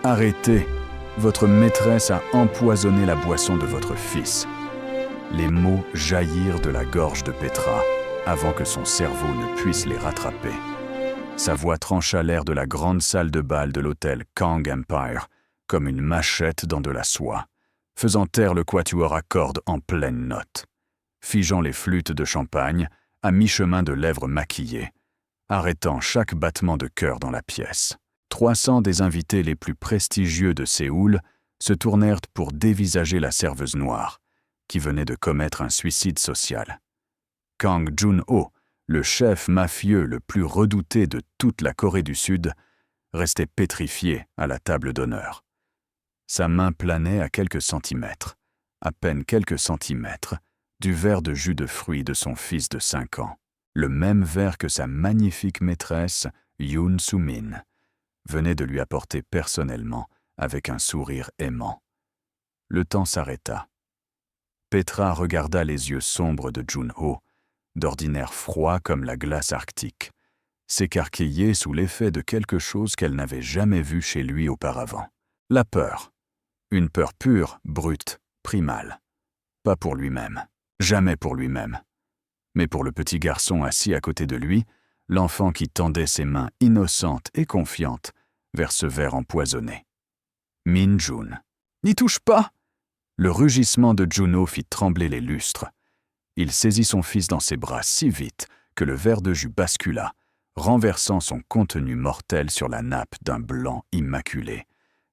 Arrêtez! Votre maîtresse a empoisonné la boisson de votre fils. » Les mots jaillirent de la gorge de Petra avant que son cerveau ne puisse les rattraper. Sa voix trancha l'air de la grande salle de bal de l'hôtel Kang Empire comme une machette dans de la soie, faisant taire le quatuor à cordes en pleine note, figeant les flûtes de champagne à mi-chemin de lèvres maquillées, arrêtant chaque battement de cœur dans la pièce. 300 des invités les plus prestigieux de Séoul se tournèrent pour dévisager la serveuse noire, qui venait de commettre un suicide social. Kang Jun-ho, le chef mafieux le plus redouté de toute la Corée du Sud, restait pétrifié à la table d'honneur. Sa main planait à quelques centimètres, à peine quelques centimètres, du verre de jus de fruits de son fils de 5 ans, le même verre que sa magnifique maîtresse, Yoon Soo-min, venait de lui apporter personnellement avec un sourire aimant. Le temps s'arrêta. Petra regarda les yeux sombres de Jun-ho, d'ordinaire froid comme la glace arctique, s'écarquiller sous l'effet de quelque chose qu'elle n'avait jamais vu chez lui auparavant. La peur. Une peur pure, brute, primale. Pas pour lui-même, jamais pour lui-même, mais pour le petit garçon assis à côté de lui, l'enfant qui tendait ses mains innocentes et confiantes vers ce verre empoisonné. Min-jun. « N'y touche pas !» Le rugissement de Jun-ho fit trembler les lustres. Il saisit son fils dans ses bras si vite que le verre de jus bascula, renversant son contenu mortel sur la nappe d'un blanc immaculé,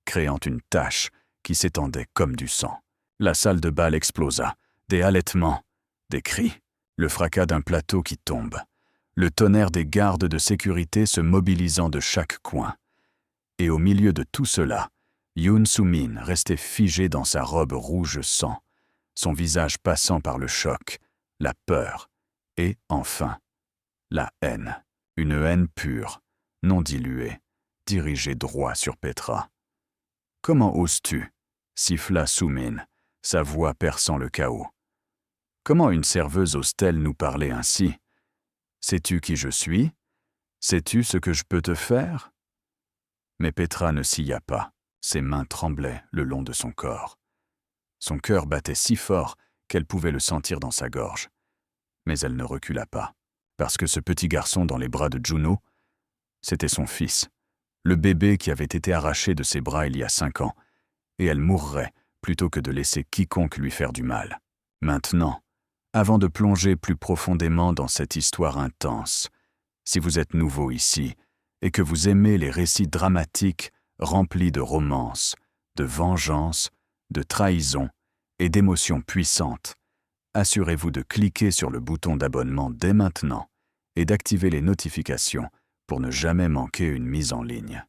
créant une tache qui s'étendait comme du sang. La salle de bal explosa, des halètements, des cris, le fracas d'un plateau qui tombe, le tonnerre des gardes de sécurité se mobilisant de chaque coin. Et au milieu de tout cela, Yoon Soo-min restait figé dans sa robe rouge sang, son visage passant par le choc, la peur et, enfin, la haine. Une haine pure, non diluée, dirigée droit sur Petra. « Comment oses-tu » siffla Soo-min, sa voix perçant le chaos. « Comment une serveuse ose-t-elle nous parler ainsi ? Sais-tu qui je suis ? Sais-tu ce que je peux te faire ?» Mais Petra ne sia pas, ses mains tremblaient le long de son corps. Son cœur battait si fort qu'elle pouvait le sentir dans sa gorge. Mais elle ne recula pas, parce que ce petit garçon dans les bras de Jun-ho, c'était son fils, le bébé qui avait été arraché de ses bras il y a 5 ans, et elle mourrait plutôt que de laisser quiconque lui faire du mal. Maintenant, avant de plonger plus profondément dans cette histoire intense, si vous êtes nouveau ici et que vous aimez les récits dramatiques remplis de romance, de vengeance, de trahison et d'émotions puissantes, assurez-vous de cliquer sur le bouton d'abonnement dès maintenant et d'activer les notifications pour ne jamais manquer une mise en ligne.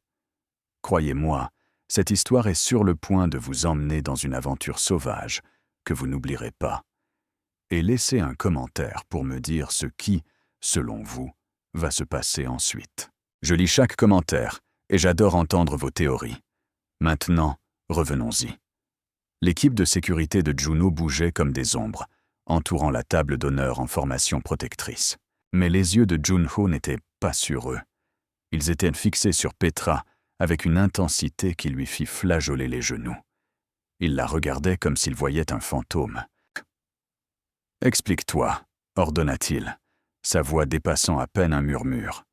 Croyez-moi, cette histoire est sur le point de vous emmener dans une aventure sauvage que vous n'oublierez pas. Et laissez un commentaire pour me dire ce qui, selon vous, va se passer ensuite. Je lis chaque commentaire et j'adore entendre vos théories. Maintenant, revenons-y. L'équipe de sécurité de Jun-ho bougeait comme des ombres, entourant la table d'honneur en formation protectrice. Mais les yeux de Jun-ho n'étaient pas sur eux. Ils étaient fixés sur Petra avec une intensité qui lui fit flageoler les genoux. Il la regardait comme s'il voyait un fantôme. « Explique-toi », ordonna-t-il, sa voix dépassant à peine un murmure.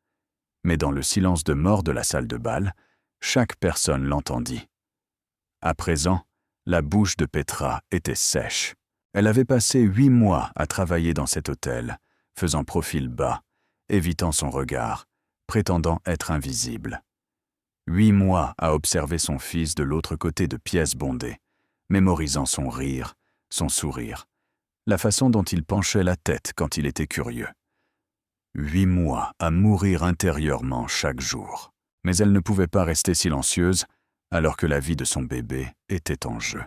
Mais dans le silence de mort de la salle de bal, chaque personne l'entendit. À présent, la bouche de Petra était sèche. Elle avait passé 8 mois à travailler dans cet hôtel, faisant profil bas, évitant son regard, prétendant être invisible. 8 mois à observer son fils de l'autre côté de pièces bondées, mémorisant son rire, son sourire, la façon dont il penchait la tête quand il était curieux. 8 mois à mourir intérieurement chaque jour. Mais elle ne pouvait pas rester silencieuse alors que la vie de son bébé était en jeu.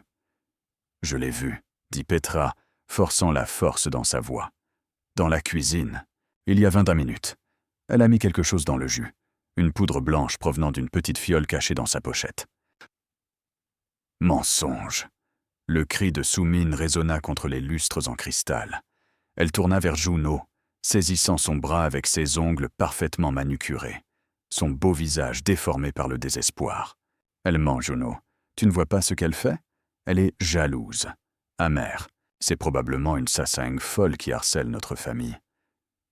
« Je l'ai vu », dit Petra, forçant la force dans sa voix. « Dans la cuisine, il y a 20 minutes. Elle a mis quelque chose dans le jus, une poudre blanche provenant d'une petite fiole cachée dans sa pochette. » Mensonge. Le cri de Soo-min résonna contre les lustres en cristal. Elle tourna vers Jun-ho, saisissant son bras avec ses ongles parfaitement manucurés, son beau visage déformé par le désespoir. Elle ment, Juno. Tu ne vois pas ce qu'elle fait? Elle est jalouse, amère. C'est probablement une sasaeng folle qui harcèle notre famille.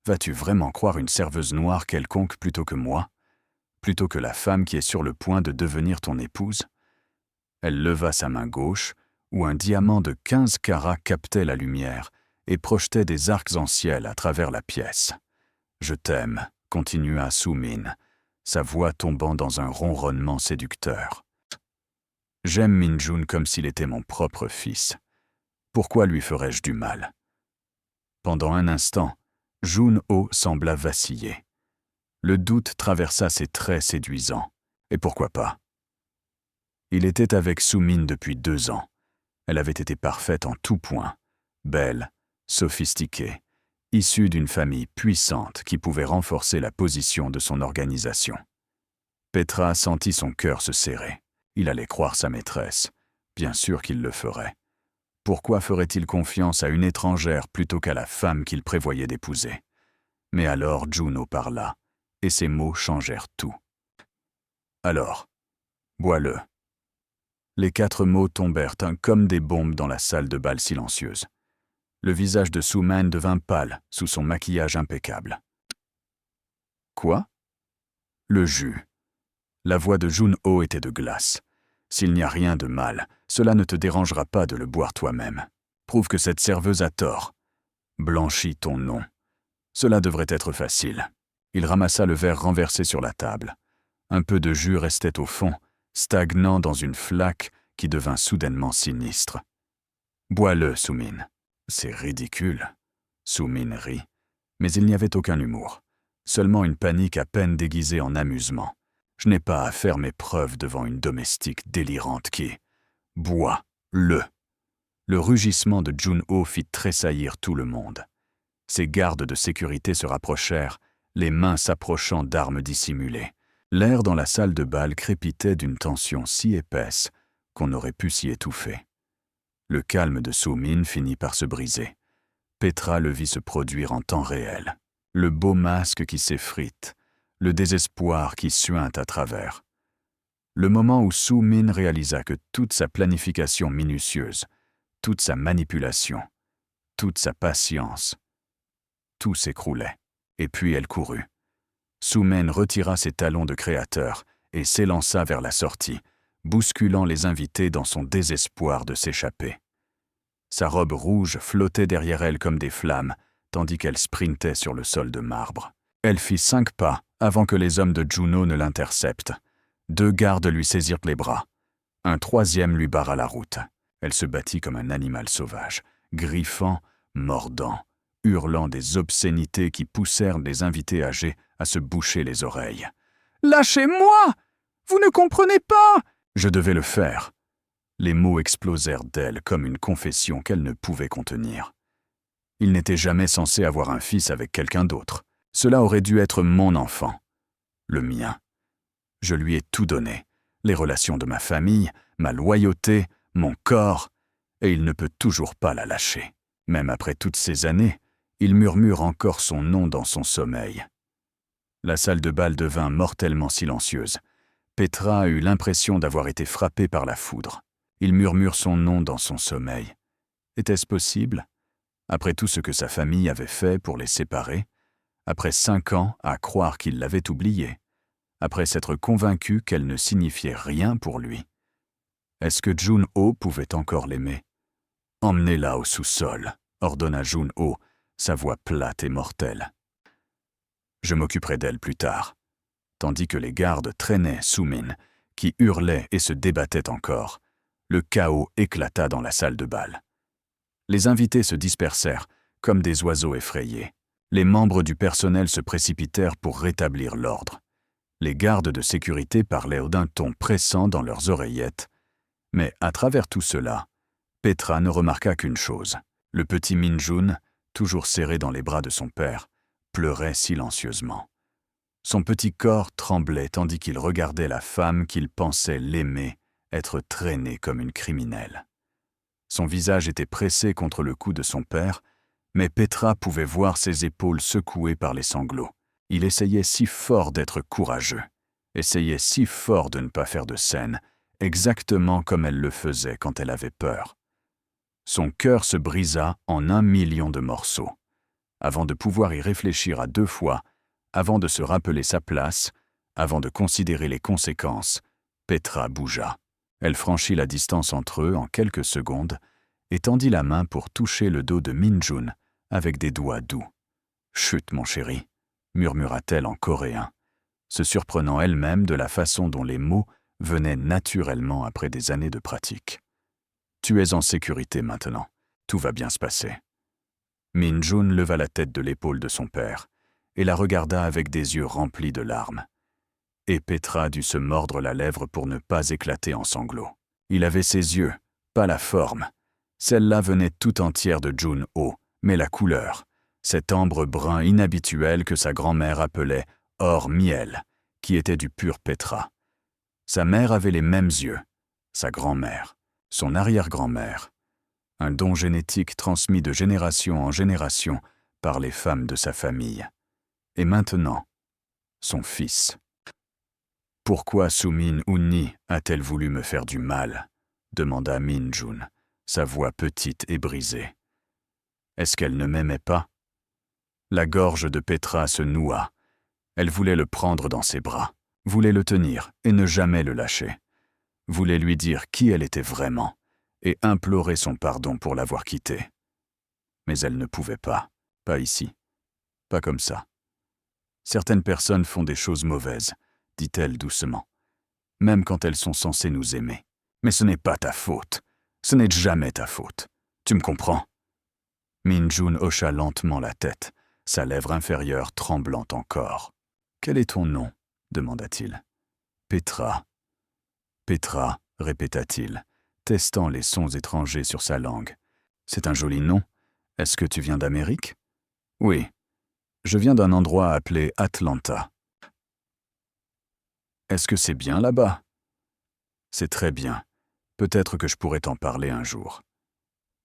Vas-tu vraiment croire une serveuse noire quelconque plutôt que moi? Plutôt que la femme qui est sur le point de devenir ton épouse? Elle leva sa main gauche, où un diamant de 15 carats captait la lumière et projetait des arcs en ciel à travers la pièce. « Je t'aime », continua Su-min, sa voix tombant dans un ronronnement séducteur. « J'aime Min-jun comme s'il était mon propre fils. Pourquoi lui ferais-je du mal ?» Pendant un instant, Jun-ho sembla vaciller. Le doute traversa ses traits séduisants. Et pourquoi pas? Il était avec Su-min depuis 2 ans. Elle avait été parfaite en tout point, belle, sophistiquée, issue d'une famille puissante qui pouvait renforcer la position de son organisation. Petra sentit son cœur se serrer. Il allait croire sa maîtresse. Bien sûr qu'il le ferait. Pourquoi ferait-il confiance à une étrangère plutôt qu'à la femme qu'il prévoyait d'épouser? Mais alors Juno parla, et ses mots changèrent tout. Alors, bois-le. Les 4 mots tombèrent comme des bombes dans la salle de bal silencieuse. Le visage de Su-man devint pâle sous son maquillage impeccable. Quoi? Le jus. La voix de Jun-ho était de glace. S'il n'y a rien de mal, cela ne te dérangera pas de le boire toi-même. Prouve que cette serveuse a tort. Blanchis ton nom. Cela devrait être facile. Il ramassa le verre renversé sur la table. Un peu de jus restait au fond, stagnant dans une flaque qui devint soudainement sinistre. Bois-le, Su-min. C'est ridicule. Su-min rit, mais il n'y avait aucun humour. Seulement une panique à peine déguisée en amusement. Je n'ai pas à faire mes preuves devant une domestique délirante qui... Bois-le. Le rugissement de Jun-ho fit tressaillir tout le monde. Ses gardes de sécurité se rapprochèrent, les mains s'approchant d'armes dissimulées. L'air dans la salle de bal crépitait d'une tension si épaisse qu'on aurait pu s'y étouffer. Le calme de Su-min finit par se briser. Petra le vit se produire en temps réel. Le beau masque qui s'effrite, le désespoir qui suinte à travers. Le moment où Su-min réalisa que toute sa planification minutieuse, toute sa manipulation, toute sa patience, tout s'écroulait. Et puis elle courut. Su-min retira ses talons de créateur et s'élança vers la sortie, bousculant les invités dans son désespoir de s'échapper. Sa robe rouge flottait derrière elle comme des flammes, tandis qu'elle sprintait sur le sol de marbre. Elle fit 5 pas avant que les hommes de Juno ne l'interceptent. 2 gardes lui saisirent les bras. Un 3e lui barra la route. Elle se battit comme un animal sauvage, griffant, mordant, hurlant des obscénités qui poussèrent les invités âgés à se boucher les oreilles. « Lâchez-moi! Vous ne comprenez pas !» Je devais le faire. Les mots explosèrent d'elle comme une confession qu'elle ne pouvait contenir. Il n'était jamais censé avoir un fils avec quelqu'un d'autre. Cela aurait dû être mon enfant. Le mien. Je lui ai tout donné. Les relations de ma famille, ma loyauté, mon corps, et il ne peut toujours pas la lâcher. Même après toutes ces années, il murmure encore son nom dans son sommeil. La salle de bal devint mortellement silencieuse. Petra eut l'impression d'avoir été frappée par la foudre. Il murmure son nom dans son sommeil. Était-ce possible? Après tout ce que sa famille avait fait pour les séparer, après 5 ans à croire qu'il l'avait oubliée, après s'être convaincu qu'elle ne signifiait rien pour lui. Est-ce que Jun-ho pouvait encore l'aimer? « Emmenez-la au sous-sol », ordonna Jun-ho, sa voix plate et mortelle. Je m'occuperai d'elle plus tard. Tandis que les gardes traînaient Su-min, qui hurlait et se débattait encore, le chaos éclata dans la salle de bal. Les invités se dispersèrent, comme des oiseaux effrayés. Les membres du personnel se précipitèrent pour rétablir l'ordre. Les gardes de sécurité parlaient d'un ton pressant dans leurs oreillettes. Mais à travers tout cela, Petra ne remarqua qu'une chose. Le petit Min-jun, toujours serré dans les bras de son père, pleurait silencieusement. Son petit corps tremblait tandis qu'il regardait la femme qu'il pensait l'aimer être traînée comme une criminelle. Son visage était pressé contre le cou de son père, mais Petra pouvait voir ses épaules secouées par les sanglots. Il essayait si fort d'être courageux, essayait si fort de ne pas faire de scène, exactement comme elle le faisait quand elle avait peur. Son cœur se brisa en 1 million de morceaux. Avant de pouvoir y réfléchir à 2 fois, avant de se rappeler sa place, avant de considérer les conséquences, Petra bougea. Elle franchit la distance entre eux en quelques secondes et tendit la main pour toucher le dos de Min-jun avec des doigts doux. « Chut, mon chéri », murmura-t-elle en coréen, se surprenant elle-même de la façon dont les mots venaient naturellement après des années de pratique. « Tu es en sécurité maintenant. Tout va bien se passer. » Min-jun leva la tête de l'épaule de son père et la regarda avec des yeux remplis de larmes. Et Petra dut se mordre la lèvre pour ne pas éclater en sanglots. Il avait ses yeux, pas la forme. Celle-là venait tout entière de Jun-ho, mais la couleur, cet ambre brun inhabituel que sa grand-mère appelait « or miel », qui était du pur Petra. Sa mère avait les mêmes yeux, sa grand-mère, son arrière-grand-mère. Un don génétique transmis de génération en génération par les femmes de sa famille. Et maintenant, son fils. « Pourquoi Sumin Unni a-t-elle voulu me faire du mal ?» demanda Min-jun, sa voix petite et brisée. Est-ce qu'elle ne m'aimait pas? La gorge de Petra se noua. Elle voulait le prendre dans ses bras, voulait le tenir et ne jamais le lâcher, voulait lui dire qui elle était vraiment et implorer son pardon pour l'avoir quittée. Mais elle ne pouvait pas ici, pas comme ça. Certaines personnes font des choses mauvaises, dit-elle doucement, même quand elles sont censées nous aimer. Mais ce n'est pas ta faute, ce n'est jamais ta faute. Tu me comprends? Min-jun hocha lentement la tête, sa lèvre inférieure tremblant encore. « Quel est ton nom ?» demanda-t-il. « Petra. »« Petra » répéta-t-il, testant les sons étrangers sur sa langue. « C'est un joli nom. Est-ce que tu viens d'Amérique ?»« Oui. Je viens d'un endroit appelé Atlanta. »« Est-ce que c'est bien là-bas ?»« C'est très bien. Peut-être que je pourrais t'en parler un jour. »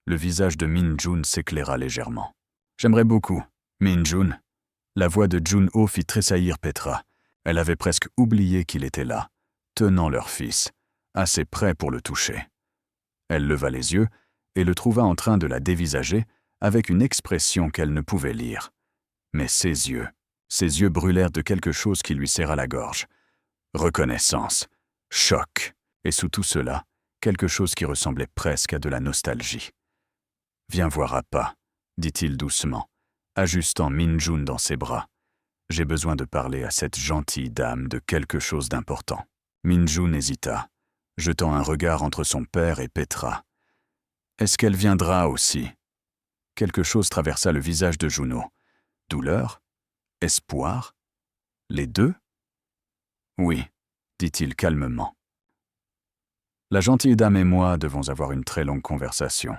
Le visage de Min-jun s'éclaira légèrement. « J'aimerais beaucoup, Min-jun. » La voix de Jun-ho fit tressaillir Petra. Elle avait presque oublié qu'il était là, tenant leur fils, assez près pour le toucher. Elle leva les yeux et le trouva en train de la dévisager avec une expression qu'elle ne pouvait lire. Mais ses yeux brûlèrent de quelque chose qui lui serra la gorge. Reconnaissance, choc, et sous tout cela, quelque chose qui ressemblait presque à de la nostalgie. « Viens voir Appa, » dit-il doucement, ajustant Min-jun dans ses bras. « J'ai besoin de parler à cette gentille dame de quelque chose d'important. » Min-jun hésita, jetant un regard entre son père et Petra. « Est-ce qu'elle viendra aussi ?» Quelque chose traversa le visage de Jun-ho. Douleur? Espoir? Les deux? Oui, dit-il calmement. La gentille dame et moi devons avoir une très longue conversation.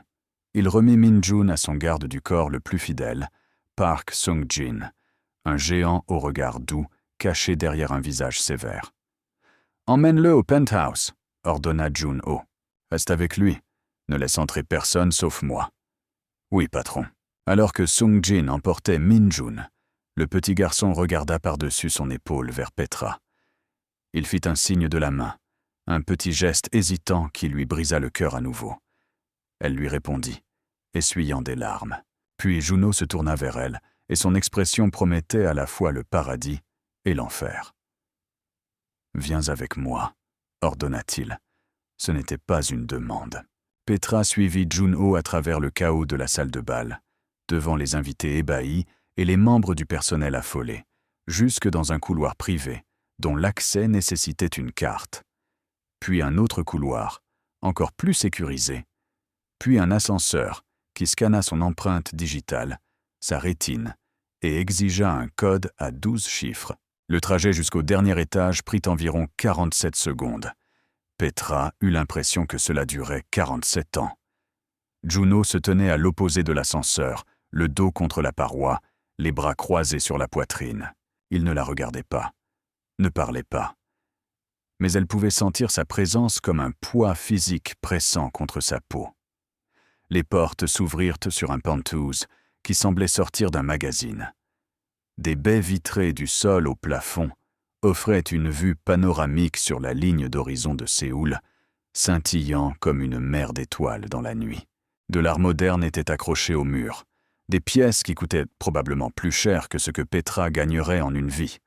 Il remit Min-jun à son garde du corps le plus fidèle, Park Sung-jin, un géant au regard doux, caché derrière un visage sévère. « Emmène-le au penthouse, » ordonna Jun-ho. « Reste avec lui. Ne laisse entrer personne sauf moi. »« Oui, patron. » Alors que Sung-jin emportait Min-jun, le petit garçon regarda par-dessus son épaule vers Petra. Il fit un signe de la main, un petit geste hésitant qui lui brisa le cœur à nouveau. Elle lui répondit, essuyant des larmes. Puis Jun-ho se tourna vers elle, et son expression promettait à la fois le paradis et l'enfer. « Viens avec moi, » ordonna-t-il. Ce n'était pas une demande. Petra suivit Jun-ho à travers le chaos de la salle de bal, devant les invités ébahis et les membres du personnel affolés, jusque dans un couloir privé, dont l'accès nécessitait une carte. Puis un autre couloir, encore plus sécurisé, puis un ascenseur qui scanna son empreinte digitale, sa rétine, et exigea un code à 12 chiffres. Le trajet jusqu'au dernier étage prit environ 47 secondes. Petra eut l'impression que cela durait 47 ans. Jun-ho se tenait à l'opposé de l'ascenseur, le dos contre la paroi, les bras croisés sur la poitrine. Il ne la regardait pas, ne parlait pas. Mais elle pouvait sentir sa présence comme un poids physique pressant contre sa peau. Les portes s'ouvrirent sur un penthouse qui semblait sortir d'un magazine. Des baies vitrées du sol au plafond offraient une vue panoramique sur la ligne d'horizon de Séoul, scintillant comme une mer d'étoiles dans la nuit. De l'art moderne était accroché au mur, des pièces qui coûtaient probablement plus cher que ce que Petra gagnerait en une vie.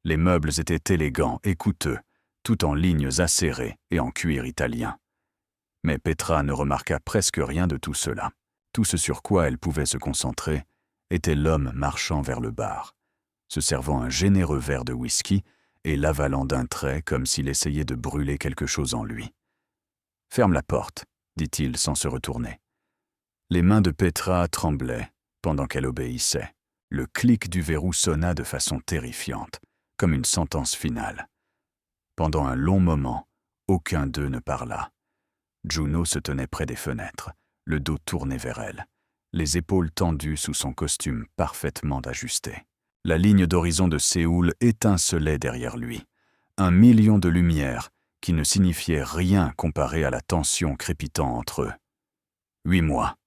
Les meubles étaient élégants et coûteux, tout en lignes acérées et en cuir italien. Mais Petra ne remarqua presque rien de tout cela. Tout ce sur quoi elle pouvait se concentrer était l'homme marchant vers le bar, se servant un généreux verre de whisky et l'avalant d'un trait comme s'il essayait de brûler quelque chose en lui. « Ferme la porte », dit-il sans se retourner. Les mains de Petra tremblaient pendant qu'elle obéissait. Le clic du verrou sonna de façon terrifiante, comme une sentence finale. Pendant un long moment, aucun d'eux ne parla. Juno se tenait près des fenêtres, le dos tourné vers elle, les épaules tendues sous son costume parfaitement ajusté. La ligne d'horizon de Séoul étincelait derrière lui, 1 million de lumières qui ne signifiaient rien comparé à la tension crépitant entre eux. 8 mois.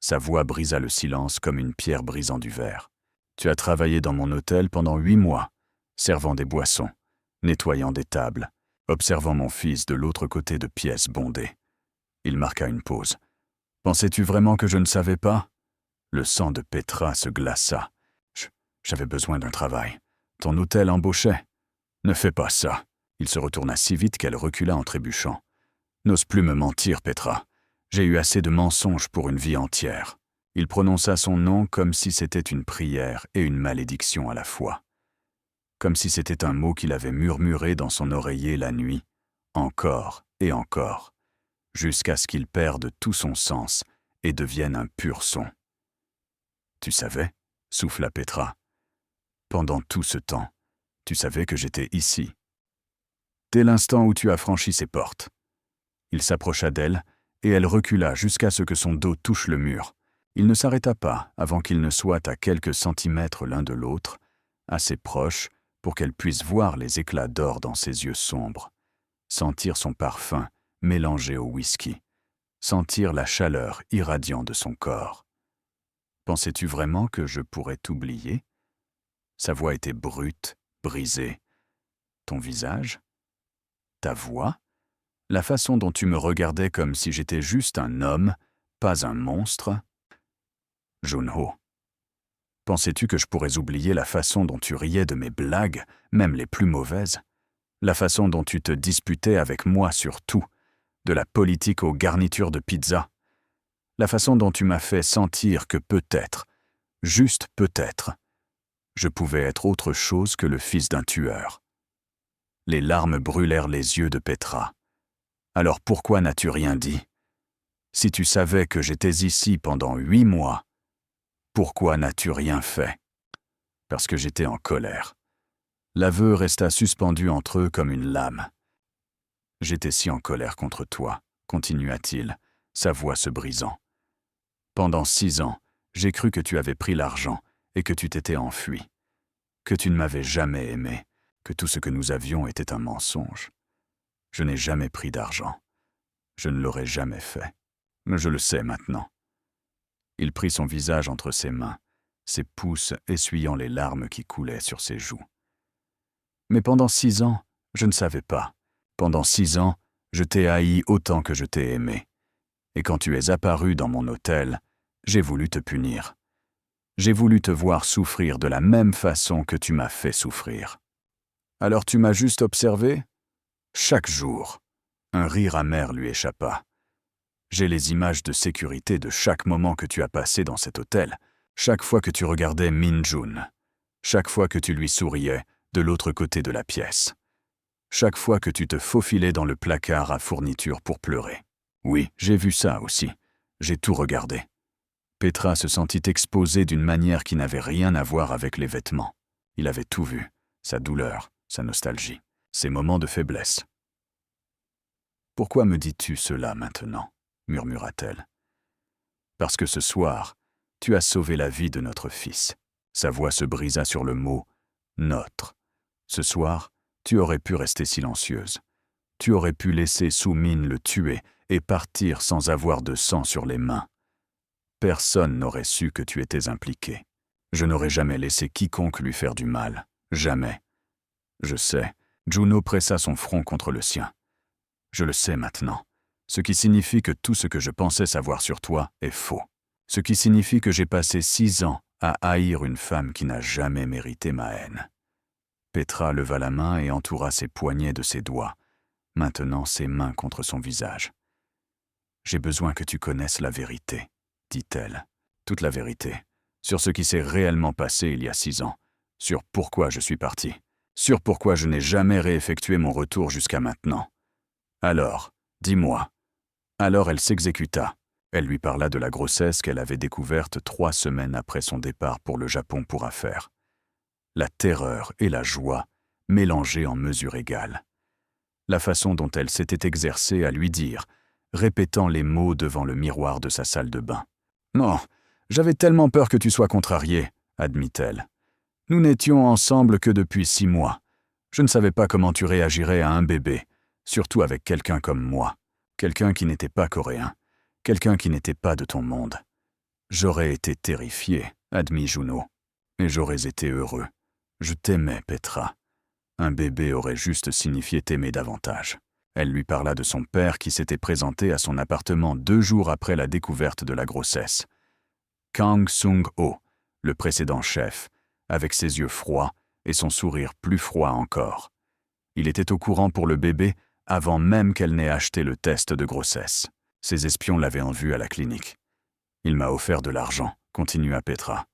Sa voix brisa le silence comme une pierre brisant du verre. Tu as travaillé dans mon hôtel pendant 8 mois, servant des boissons, nettoyant des tables, observant mon fils de l'autre côté de pièces bondées. Il marqua une pause. Pensais-tu vraiment que je ne savais pas? Le sang de Petra se glaça. J'avais besoin d'un travail. Ton hôtel embauchait. Ne fais pas ça. Il se retourna si vite qu'elle recula en trébuchant. N'ose plus me mentir, Petra. J'ai eu assez de mensonges pour une vie entière. Il prononça son nom comme si c'était une prière et une malédiction à la fois. Comme si c'était un mot qu'il avait murmuré dans son oreiller la nuit, encore et encore, jusqu'à ce qu'il perde tout son sens et devienne un pur son. Tu savais, souffla Petra. Pendant tout ce temps, tu savais que j'étais ici. Dès l'instant où tu as franchi ces portes. Il s'approcha d'elle, et elle recula jusqu'à ce que son dos touche le mur. Il ne s'arrêta pas avant qu'ils ne soient à quelques centimètres l'un de l'autre, assez proches pour qu'elle puisse voir les éclats d'or dans ses yeux sombres, sentir son parfum mélangé au whisky, sentir la chaleur irradiant de son corps. Pensais-tu vraiment que je pourrais t'oublier? Sa voix était brute, brisée. Ton visage? Ta voix? La façon dont tu me regardais comme si j'étais juste un homme, pas un monstre? Junho. Pensais-tu que je pourrais oublier la façon dont tu riais de mes blagues, même les plus mauvaises? La façon dont tu te disputais avec moi sur tout, de la politique aux garnitures de pizza? La façon dont tu m'as fait sentir que peut-être, juste peut-être, je pouvais être autre chose que le fils d'un tueur. Les larmes brûlèrent les yeux de Petra. Alors pourquoi n'as-tu rien dit? Si tu savais que j'étais ici pendant 8 mois, pourquoi n'as-tu rien fait? Parce que j'étais en colère. L'aveu resta suspendu entre eux comme une lame. J'étais si en colère contre toi, continua-t-il, sa voix se brisant. Pendant 6 ans, j'ai cru que tu avais pris l'argent et que tu t'étais enfui, que tu ne m'avais jamais aimé, que tout ce que nous avions était un mensonge. Je n'ai jamais pris d'argent. Je ne l'aurais jamais fait. Mais je le sais maintenant. Il prit son visage entre ses mains, ses pouces essuyant les larmes qui coulaient sur ses joues. Mais pendant 6 ans, je ne savais pas. Pendant 6 ans, je t'ai haï autant que je t'ai aimé. Et quand tu es apparu dans mon hôtel, j'ai voulu te punir. J'ai voulu te voir souffrir de la même façon que tu m'as fait souffrir. Alors tu m'as juste observé? Chaque jour, un rire amer lui échappa. J'ai les images de sécurité de chaque moment que tu as passé dans cet hôtel, chaque fois que tu regardais Min-jun, chaque fois que tu lui souriais de l'autre côté de la pièce, chaque fois que tu te faufilais dans le placard à fournitures pour pleurer. Oui, j'ai vu ça aussi. J'ai tout regardé. Petra se sentit exposée d'une manière qui n'avait rien à voir avec les vêtements. Il avait tout vu, sa douleur, sa nostalgie, ses moments de faiblesse. « Pourquoi me dis-tu cela maintenant ?» murmura-t-elle. « Parce que ce soir, tu as sauvé la vie de notre fils. » Sa voix se brisa sur le mot « notre ». Ce soir, tu aurais pu rester silencieuse. Tu aurais pu laisser Soo-min le tuer et partir sans avoir de sang sur les mains. Personne n'aurait su que tu étais impliquée. Je n'aurais jamais laissé quiconque lui faire du mal. Jamais. Je sais. Juno pressa son front contre le sien. Je le sais maintenant. Ce qui signifie que tout ce que je pensais savoir sur toi est faux. Ce qui signifie que j'ai passé 6 ans à haïr une femme qui n'a jamais mérité ma haine. » Petra leva la main et entoura ses poignets de ses doigts, maintenant ses mains contre son visage. « J'ai besoin que tu connaisses la vérité, » dit-elle. « Toute la vérité, sur ce qui s'est réellement passé il y a 6 ans, sur pourquoi je suis parti, sur pourquoi je n'ai jamais réeffectué mon retour jusqu'à maintenant. Alors, dis-moi. » Alors elle s'exécuta. Elle lui parla de la grossesse qu'elle avait découverte 3 semaines après son départ pour le Japon pour affaires. La terreur et la joie mélangées en mesure égale. La façon dont elle s'était exercée à lui dire, répétant les mots devant le miroir de sa salle de bain. « Non, j'avais tellement peur que tu sois contrarié, » admit-elle. « Nous n'étions ensemble que depuis 6 mois. Je ne savais pas comment tu réagirais à un bébé, surtout avec quelqu'un comme moi, quelqu'un qui n'était pas coréen, quelqu'un qui n'était pas de ton monde. J'aurais été terrifié, admit Juno, mais j'aurais été heureux. Je t'aimais, Petra. Un bébé aurait juste signifié t'aimer davantage. » Elle lui parla de son père qui s'était présenté à son appartement 2 jours après la découverte de la grossesse. Kang Sung-ho, le précédent chef, avec ses yeux froids et son sourire plus froid encore. Il était au courant pour le bébé avant même qu'elle n'ait acheté le test de grossesse. Ses espions l'avaient en vue à la clinique. « Il m'a offert de l'argent, » continua Petra.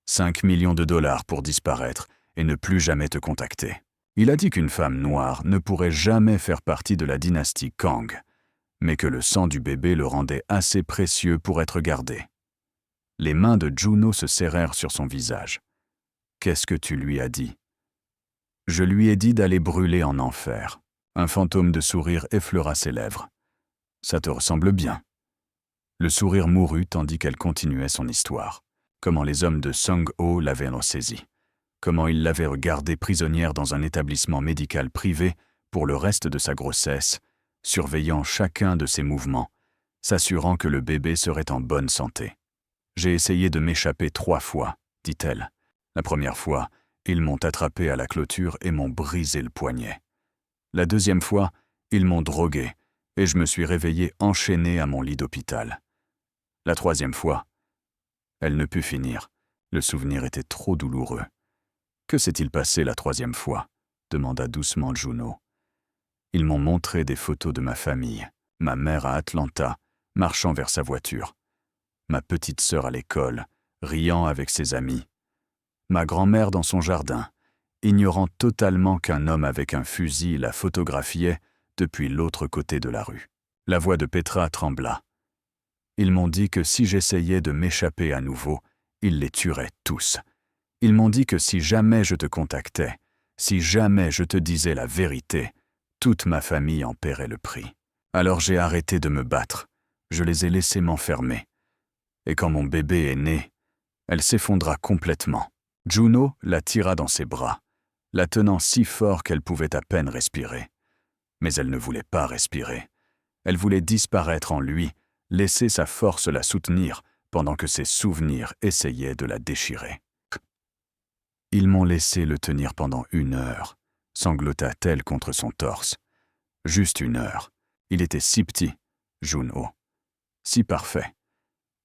5 millions de dollars pour disparaître et ne plus jamais te contacter. Il a dit qu'une femme noire ne pourrait jamais faire partie de la dynastie Kang, mais que le sang du bébé le rendait assez précieux pour être gardé. Les mains de Juno se serrèrent sur son visage. « Qu'est-ce que tu lui as dit ?»« Je lui ai dit d'aller brûler en enfer. » Un fantôme de sourire effleura ses lèvres. « Ça te ressemble bien. » Le sourire mourut tandis qu'elle continuait son histoire. Comment les hommes de Sung-ho l'avaient ressaisie. Comment ils l'avaient gardée prisonnière dans un établissement médical privé pour le reste de sa grossesse, surveillant chacun de ses mouvements, s'assurant que le bébé serait en bonne santé. « J'ai essayé de m'échapper 3 fois, dit-elle. La première fois, ils m'ont attrapé à la clôture et m'ont brisé le poignet. La deuxième fois, ils m'ont drogué et je me suis réveillé enchaîné à mon lit d'hôpital. La troisième fois, elle ne put finir. Le souvenir était trop douloureux. « Que s'est-il passé la 3e fois ?» demanda doucement Juno. « Ils m'ont montré des photos de ma famille, ma mère à Atlanta, marchant vers sa voiture, ma petite sœur à l'école, riant avec ses amis, ma grand-mère dans son jardin, ignorant totalement qu'un homme avec un fusil la photographiait depuis l'autre côté de la rue. » La voix de Petra trembla. « Ils m'ont dit que si j'essayais de m'échapper à nouveau, ils les tueraient tous. Ils m'ont dit que si jamais je te contactais, si jamais je te disais la vérité, toute ma famille en paierait le prix. Alors j'ai arrêté de me battre, je les ai laissés m'enfermer. Et quand mon bébé est né, elle s'effondra complètement. Juno la tira dans ses bras, la tenant si fort qu'elle pouvait à peine respirer. Mais elle ne voulait pas respirer. Elle voulait disparaître en lui, laisser sa force la soutenir pendant que ses souvenirs essayaient de la déchirer. « Ils m'ont laissé le tenir pendant 1 heure, » sanglota-t-elle contre son torse. « Juste 1 heure. Il était si petit, Juno. Si parfait.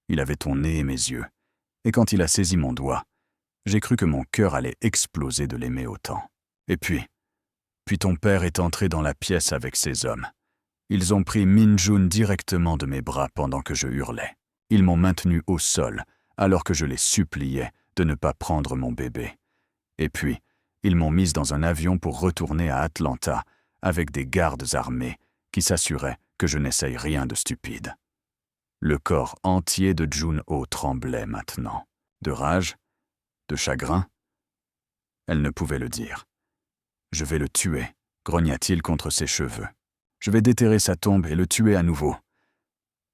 Il avait ton nez et mes yeux. Et quand il a saisi mon doigt, j'ai cru que mon cœur allait exploser de l'aimer autant. Et puis ton père est entré dans la pièce avec ses hommes. Ils ont pris Min-jun directement de mes bras pendant que je hurlais. Ils m'ont maintenu au sol alors que je les suppliais de ne pas prendre mon bébé. Et puis, ils m'ont mise dans un avion pour retourner à Atlanta avec des gardes armés qui s'assuraient que je n'essaye rien de stupide. » Le corps entier de Juno tremblait maintenant. De rage, de chagrin. Elle ne pouvait le dire. « Je vais le tuer, » grogna-t-il contre ses cheveux. « Je vais déterrer sa tombe et le tuer à nouveau.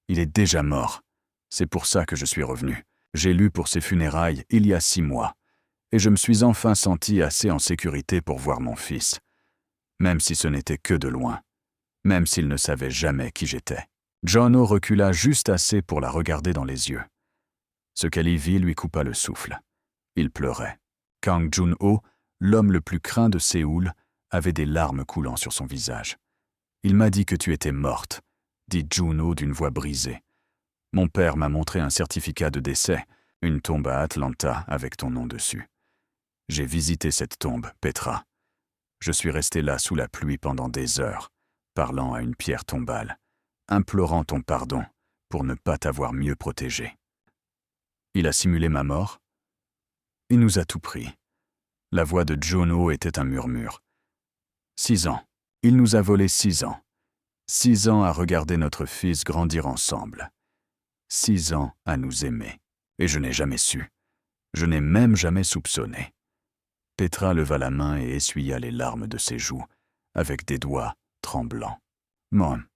Il est déjà mort. C'est pour ça que je suis revenu. J'ai lu pour ses funérailles il y a 6 mois. Et je me suis enfin senti assez en sécurité pour voir mon fils. Même si ce n'était que de loin. Même s'il ne savait jamais qui j'étais. » Juno recula juste assez pour la regarder dans les yeux. Ce qu'elle y vit lui coupa le souffle. Il pleurait. Kang Jun-ho, l'homme le plus craint de Séoul, avait des larmes coulant sur son visage. Il m'a dit que tu étais morte, dit Juno d'une voix brisée. Mon père m'a montré un certificat de décès, une tombe à Atlanta avec ton nom dessus. J'ai visité cette tombe, Petra. Je suis resté là sous la pluie pendant des heures, parlant à une pierre tombale, implorant ton pardon pour ne pas t'avoir mieux protégé. Il a simulé ma mort? Il nous a tout pris. La voix de Juno était un murmure. 6 ans. Il nous a volé 6 ans. 6 ans à regarder notre fils grandir ensemble. 6 ans à nous aimer. Et je n'ai jamais su. Je n'ai même jamais soupçonné. Petra leva la main et essuya les larmes de ses joues, avec des doigts tremblants. « Mom,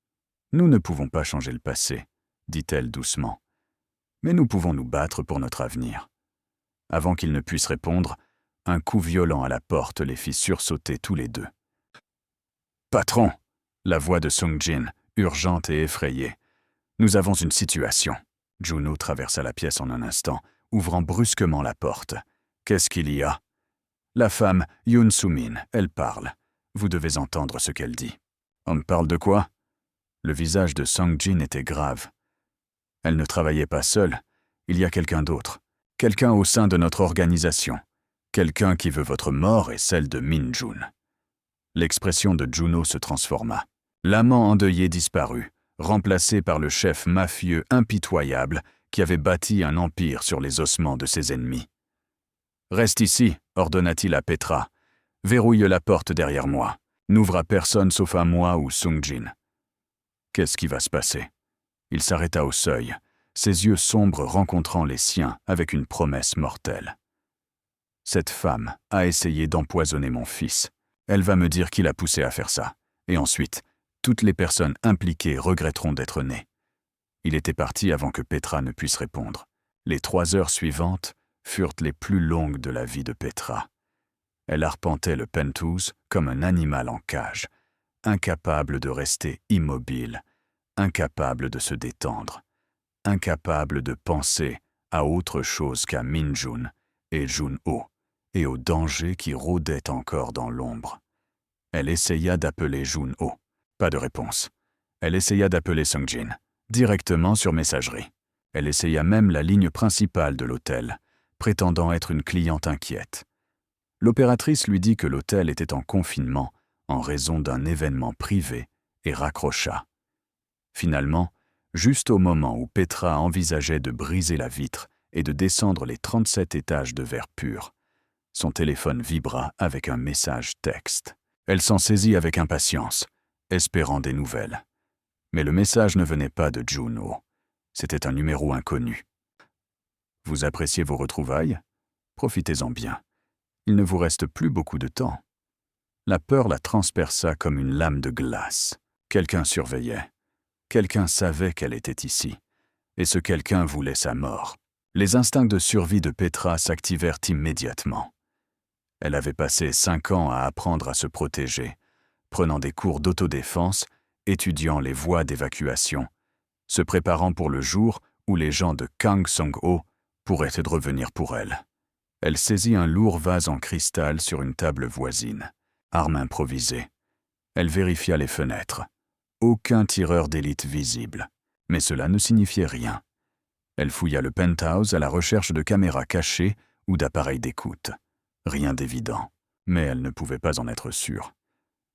nous ne pouvons pas changer le passé, » dit-elle doucement. « Mais nous pouvons nous battre pour notre avenir. » Avant qu'ils ne puissent répondre, un coup violent à la porte les fit sursauter tous les deux. « Patron !» La voix de Sung-jin, urgente et effrayée. « Nous avons une situation. » Juno traversa la pièce en un instant, ouvrant brusquement la porte. « Qu'est-ce qu'il y a ?» La femme, Yoon Soo-min, elle parle. Vous devez entendre ce qu'elle dit. On me parle de quoi? Le visage de Sung-jin était grave. Elle ne travaillait pas seule. Il y a quelqu'un d'autre. Quelqu'un au sein de notre organisation. Quelqu'un qui veut votre mort et celle de Min-jun. L'expression de Juno se transforma. L'amant endeuillé disparut, remplacé par le chef mafieux impitoyable qui avait bâti un empire sur les ossements de ses ennemis. « Reste ici », ordonna-t-il à Petra. « Verrouille la porte derrière moi. N'ouvre à personne sauf à moi ou Sung-jin. » Qu'est-ce qui va se passer? Il s'arrêta au seuil, ses yeux sombres rencontrant les siens avec une promesse mortelle. « Cette femme a essayé d'empoisonner mon fils. Elle va me dire qui l'a poussé à faire ça. Et ensuite, toutes les personnes impliquées regretteront d'être nées. » Il était parti avant que Petra ne puisse répondre. Les 3 heures suivantes furent les plus longues de la vie de Petra. Elle arpentait le penthouse comme un animal en cage, incapable de rester immobile, incapable de se détendre, incapable de penser à autre chose qu'à Min-jun et Jun-ho, et au danger qui rôdait encore dans l'ombre. Elle essaya d'appeler Jun-ho. Pas de réponse. Elle essaya d'appeler Sung-jin, directement sur messagerie. Elle essaya même la ligne principale de l'hôtel, prétendant être une cliente inquiète. L'opératrice lui dit que l'hôtel était en confinement en raison d'un événement privé et raccrocha. Finalement, juste au moment où Petra envisageait de briser la vitre et de descendre les 37 étages de verre pur, son téléphone vibra avec un message texte. Elle s'en saisit avec impatience, espérant des nouvelles. Mais le message ne venait pas de Juno. C'était un numéro inconnu. « Vous appréciez vos retrouvailles? Profitez-en bien. Il ne vous reste plus beaucoup de temps. » La peur la transperça comme une lame de glace. Quelqu'un surveillait. Quelqu'un savait qu'elle était ici. Et ce quelqu'un voulait sa mort. Les instincts de survie de Petra s'activèrent immédiatement. Elle avait passé 5 ans à apprendre à se protéger, prenant des cours d'autodéfense, étudiant les voies d'évacuation, se préparant pour le jour où les gens de Kang Song-ho pourraient revenir pour elle. Elle saisit un lourd vase en cristal sur une table voisine, arme improvisée. Elle vérifia les fenêtres. Aucun tireur d'élite visible, mais cela ne signifiait rien. Elle fouilla le penthouse à la recherche de caméras cachées ou d'appareils d'écoute. Rien d'évident, mais elle ne pouvait pas en être sûre.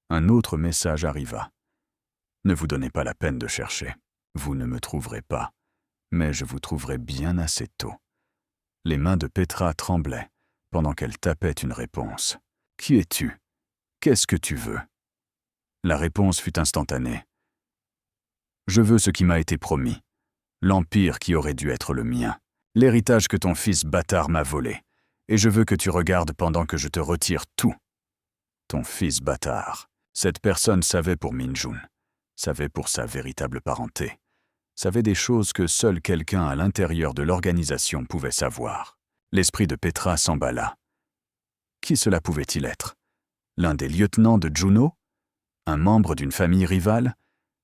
Un autre message arriva. « Ne vous donnez pas la peine de chercher. Vous ne me trouverez pas, mais je vous trouverai bien assez tôt. » Les mains de Petra tremblaient pendant qu'elle tapait une réponse. « Qui es-tu? Qu'est-ce que tu veux ?» La réponse fut instantanée. « Je veux ce qui m'a été promis. L'empire qui aurait dû être le mien. L'héritage que ton fils bâtard m'a volé. Et je veux que tu regardes pendant que je te retire tout. » Ton fils bâtard. Cette personne savait pour Min-jun, savait pour sa véritable parenté, savait des choses que seul quelqu'un à l'intérieur de l'organisation pouvait savoir. L'esprit de Petra s'emballa. Qui cela pouvait-il être? L'un des lieutenants de Juno? Un membre d'une famille rivale?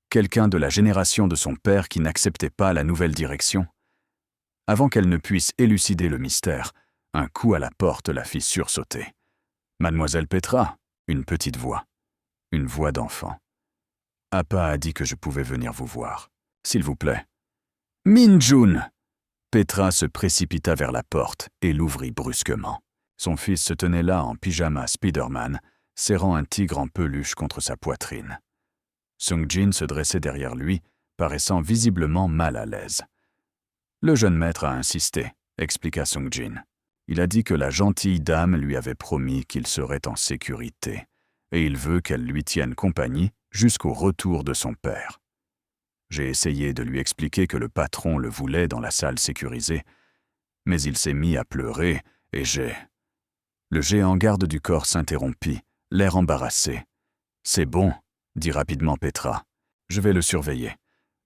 Quelqu'un de la génération de son père qui n'acceptait pas la nouvelle direction? Avant qu'elle ne puisse élucider le mystère, un coup à la porte la fit sursauter. « Mademoiselle Petra !» Une petite voix. Une voix d'enfant. « Appa a dit que je pouvais venir vous voir. S'il vous plaît. Min-jun! Petra se précipita vers la porte et l'ouvrit brusquement. Son fils se tenait là en pyjama Spider-Man, serrant un tigre en peluche contre sa poitrine. Sung-jin se dressait derrière lui, paraissant visiblement mal à l'aise. Le jeune maître a insisté, expliqua Sung-jin. Il a dit que la gentille dame lui avait promis qu'il serait en sécurité, et il veut qu'elle lui tienne compagnie jusqu'au retour de son père. J'ai essayé de lui expliquer que le patron le voulait dans la salle sécurisée, mais il s'est mis à pleurer et j'ai... Le géant garde du corps s'interrompit, l'air embarrassé. « C'est bon, » dit rapidement Petra. « Je vais le surveiller.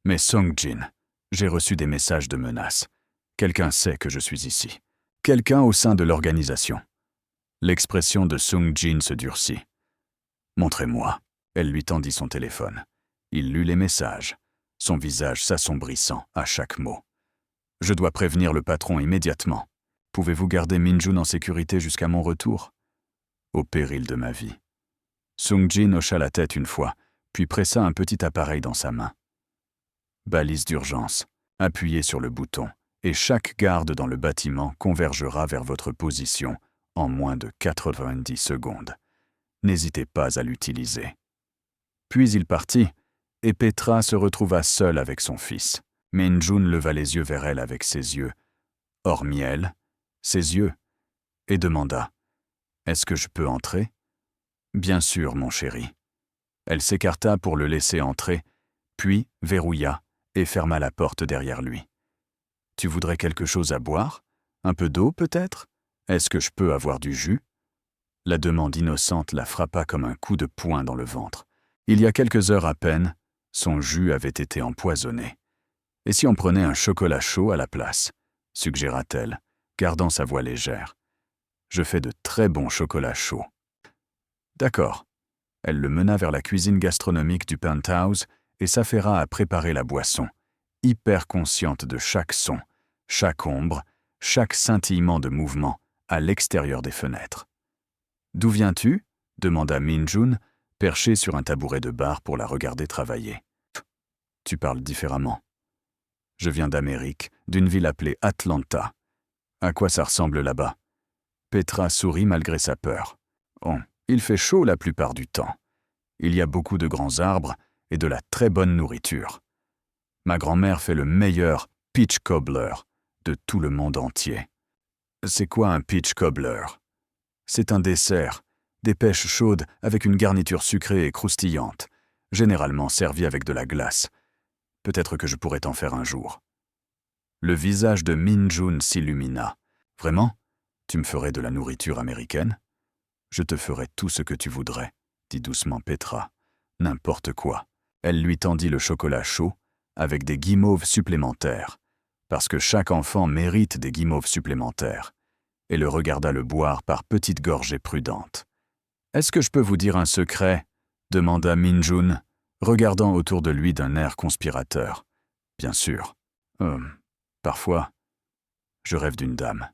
Mais Sung-jin, j'ai reçu des messages de menace. Quelqu'un sait que je suis ici. Quelqu'un au sein de l'organisation. » L'expression de Sung-jin se durcit. « Montrez-moi. » Elle lui tendit son téléphone. Il lut les messages, son visage s'assombrissant à chaque mot. « Je dois prévenir le patron immédiatement. Pouvez-vous garder Min-jun en sécurité jusqu'à mon retour ?» Au péril de ma vie. Sung-jin hocha la tête une fois, puis pressa un petit appareil dans sa main. Balise d'urgence. Appuyez sur le bouton, et chaque garde dans le bâtiment convergera vers votre position en moins de 90 secondes. N'hésitez pas à l'utiliser. Puis il partit, et Petra se retrouva seule avec son fils. Min-jun leva les yeux vers elle avec ses yeux, hors miel, ses yeux, et demanda « Est-ce que je peux entrer ?»« Bien sûr, mon chéri. » Elle s'écarta pour le laisser entrer, puis verrouilla et ferma la porte derrière lui. « Tu voudrais quelque chose à boire? Un peu d'eau, peut-être? Est-ce que je peux avoir du jus ?» La demande innocente la frappa comme un coup de poing dans le ventre. Il y a quelques heures à peine, son jus avait été empoisonné. « Et si on prenait un chocolat chaud à la place ?» suggéra-t-elle, gardant sa voix légère. « Je fais de très bons chocolats chauds. » D'accord. Elle le mena vers la cuisine gastronomique du penthouse et s'affaira à préparer la boisson, hyper consciente de chaque son, chaque ombre, chaque scintillement de mouvement à l'extérieur des fenêtres. « D'où viens-tu » demanda Min-jun, perché sur un tabouret de bar pour la regarder travailler. « Tu parles différemment. »« Je viens d'Amérique, d'une ville appelée Atlanta. » « À quoi ça ressemble là-bas » Petra sourit malgré sa peur. « Oh, il fait chaud la plupart du temps. Il y a beaucoup de grands arbres et de la très bonne nourriture. Ma grand-mère fait le meilleur peach cobbler de tout le monde entier. » C'est quoi un peach cobbler? C'est un dessert, des pêches chaudes avec une garniture sucrée et croustillante, généralement servie avec de la glace. Peut-être que je pourrais t'en faire un jour. Le visage de Min-jun s'illumina. « Vraiment? Tu me ferais de la nourriture américaine? »« Je te ferai tout ce que tu voudrais, » dit doucement Petra. « N'importe quoi. » Elle lui tendit le chocolat chaud, avec des guimauves supplémentaires, parce que chaque enfant mérite des guimauves supplémentaires, et le regarda le boire par petites gorgées prudentes. « Est-ce que je peux vous dire un secret ?» demanda Min-jun, regardant autour de lui d'un air conspirateur. « Bien sûr. Parfois, je rêve d'une dame. »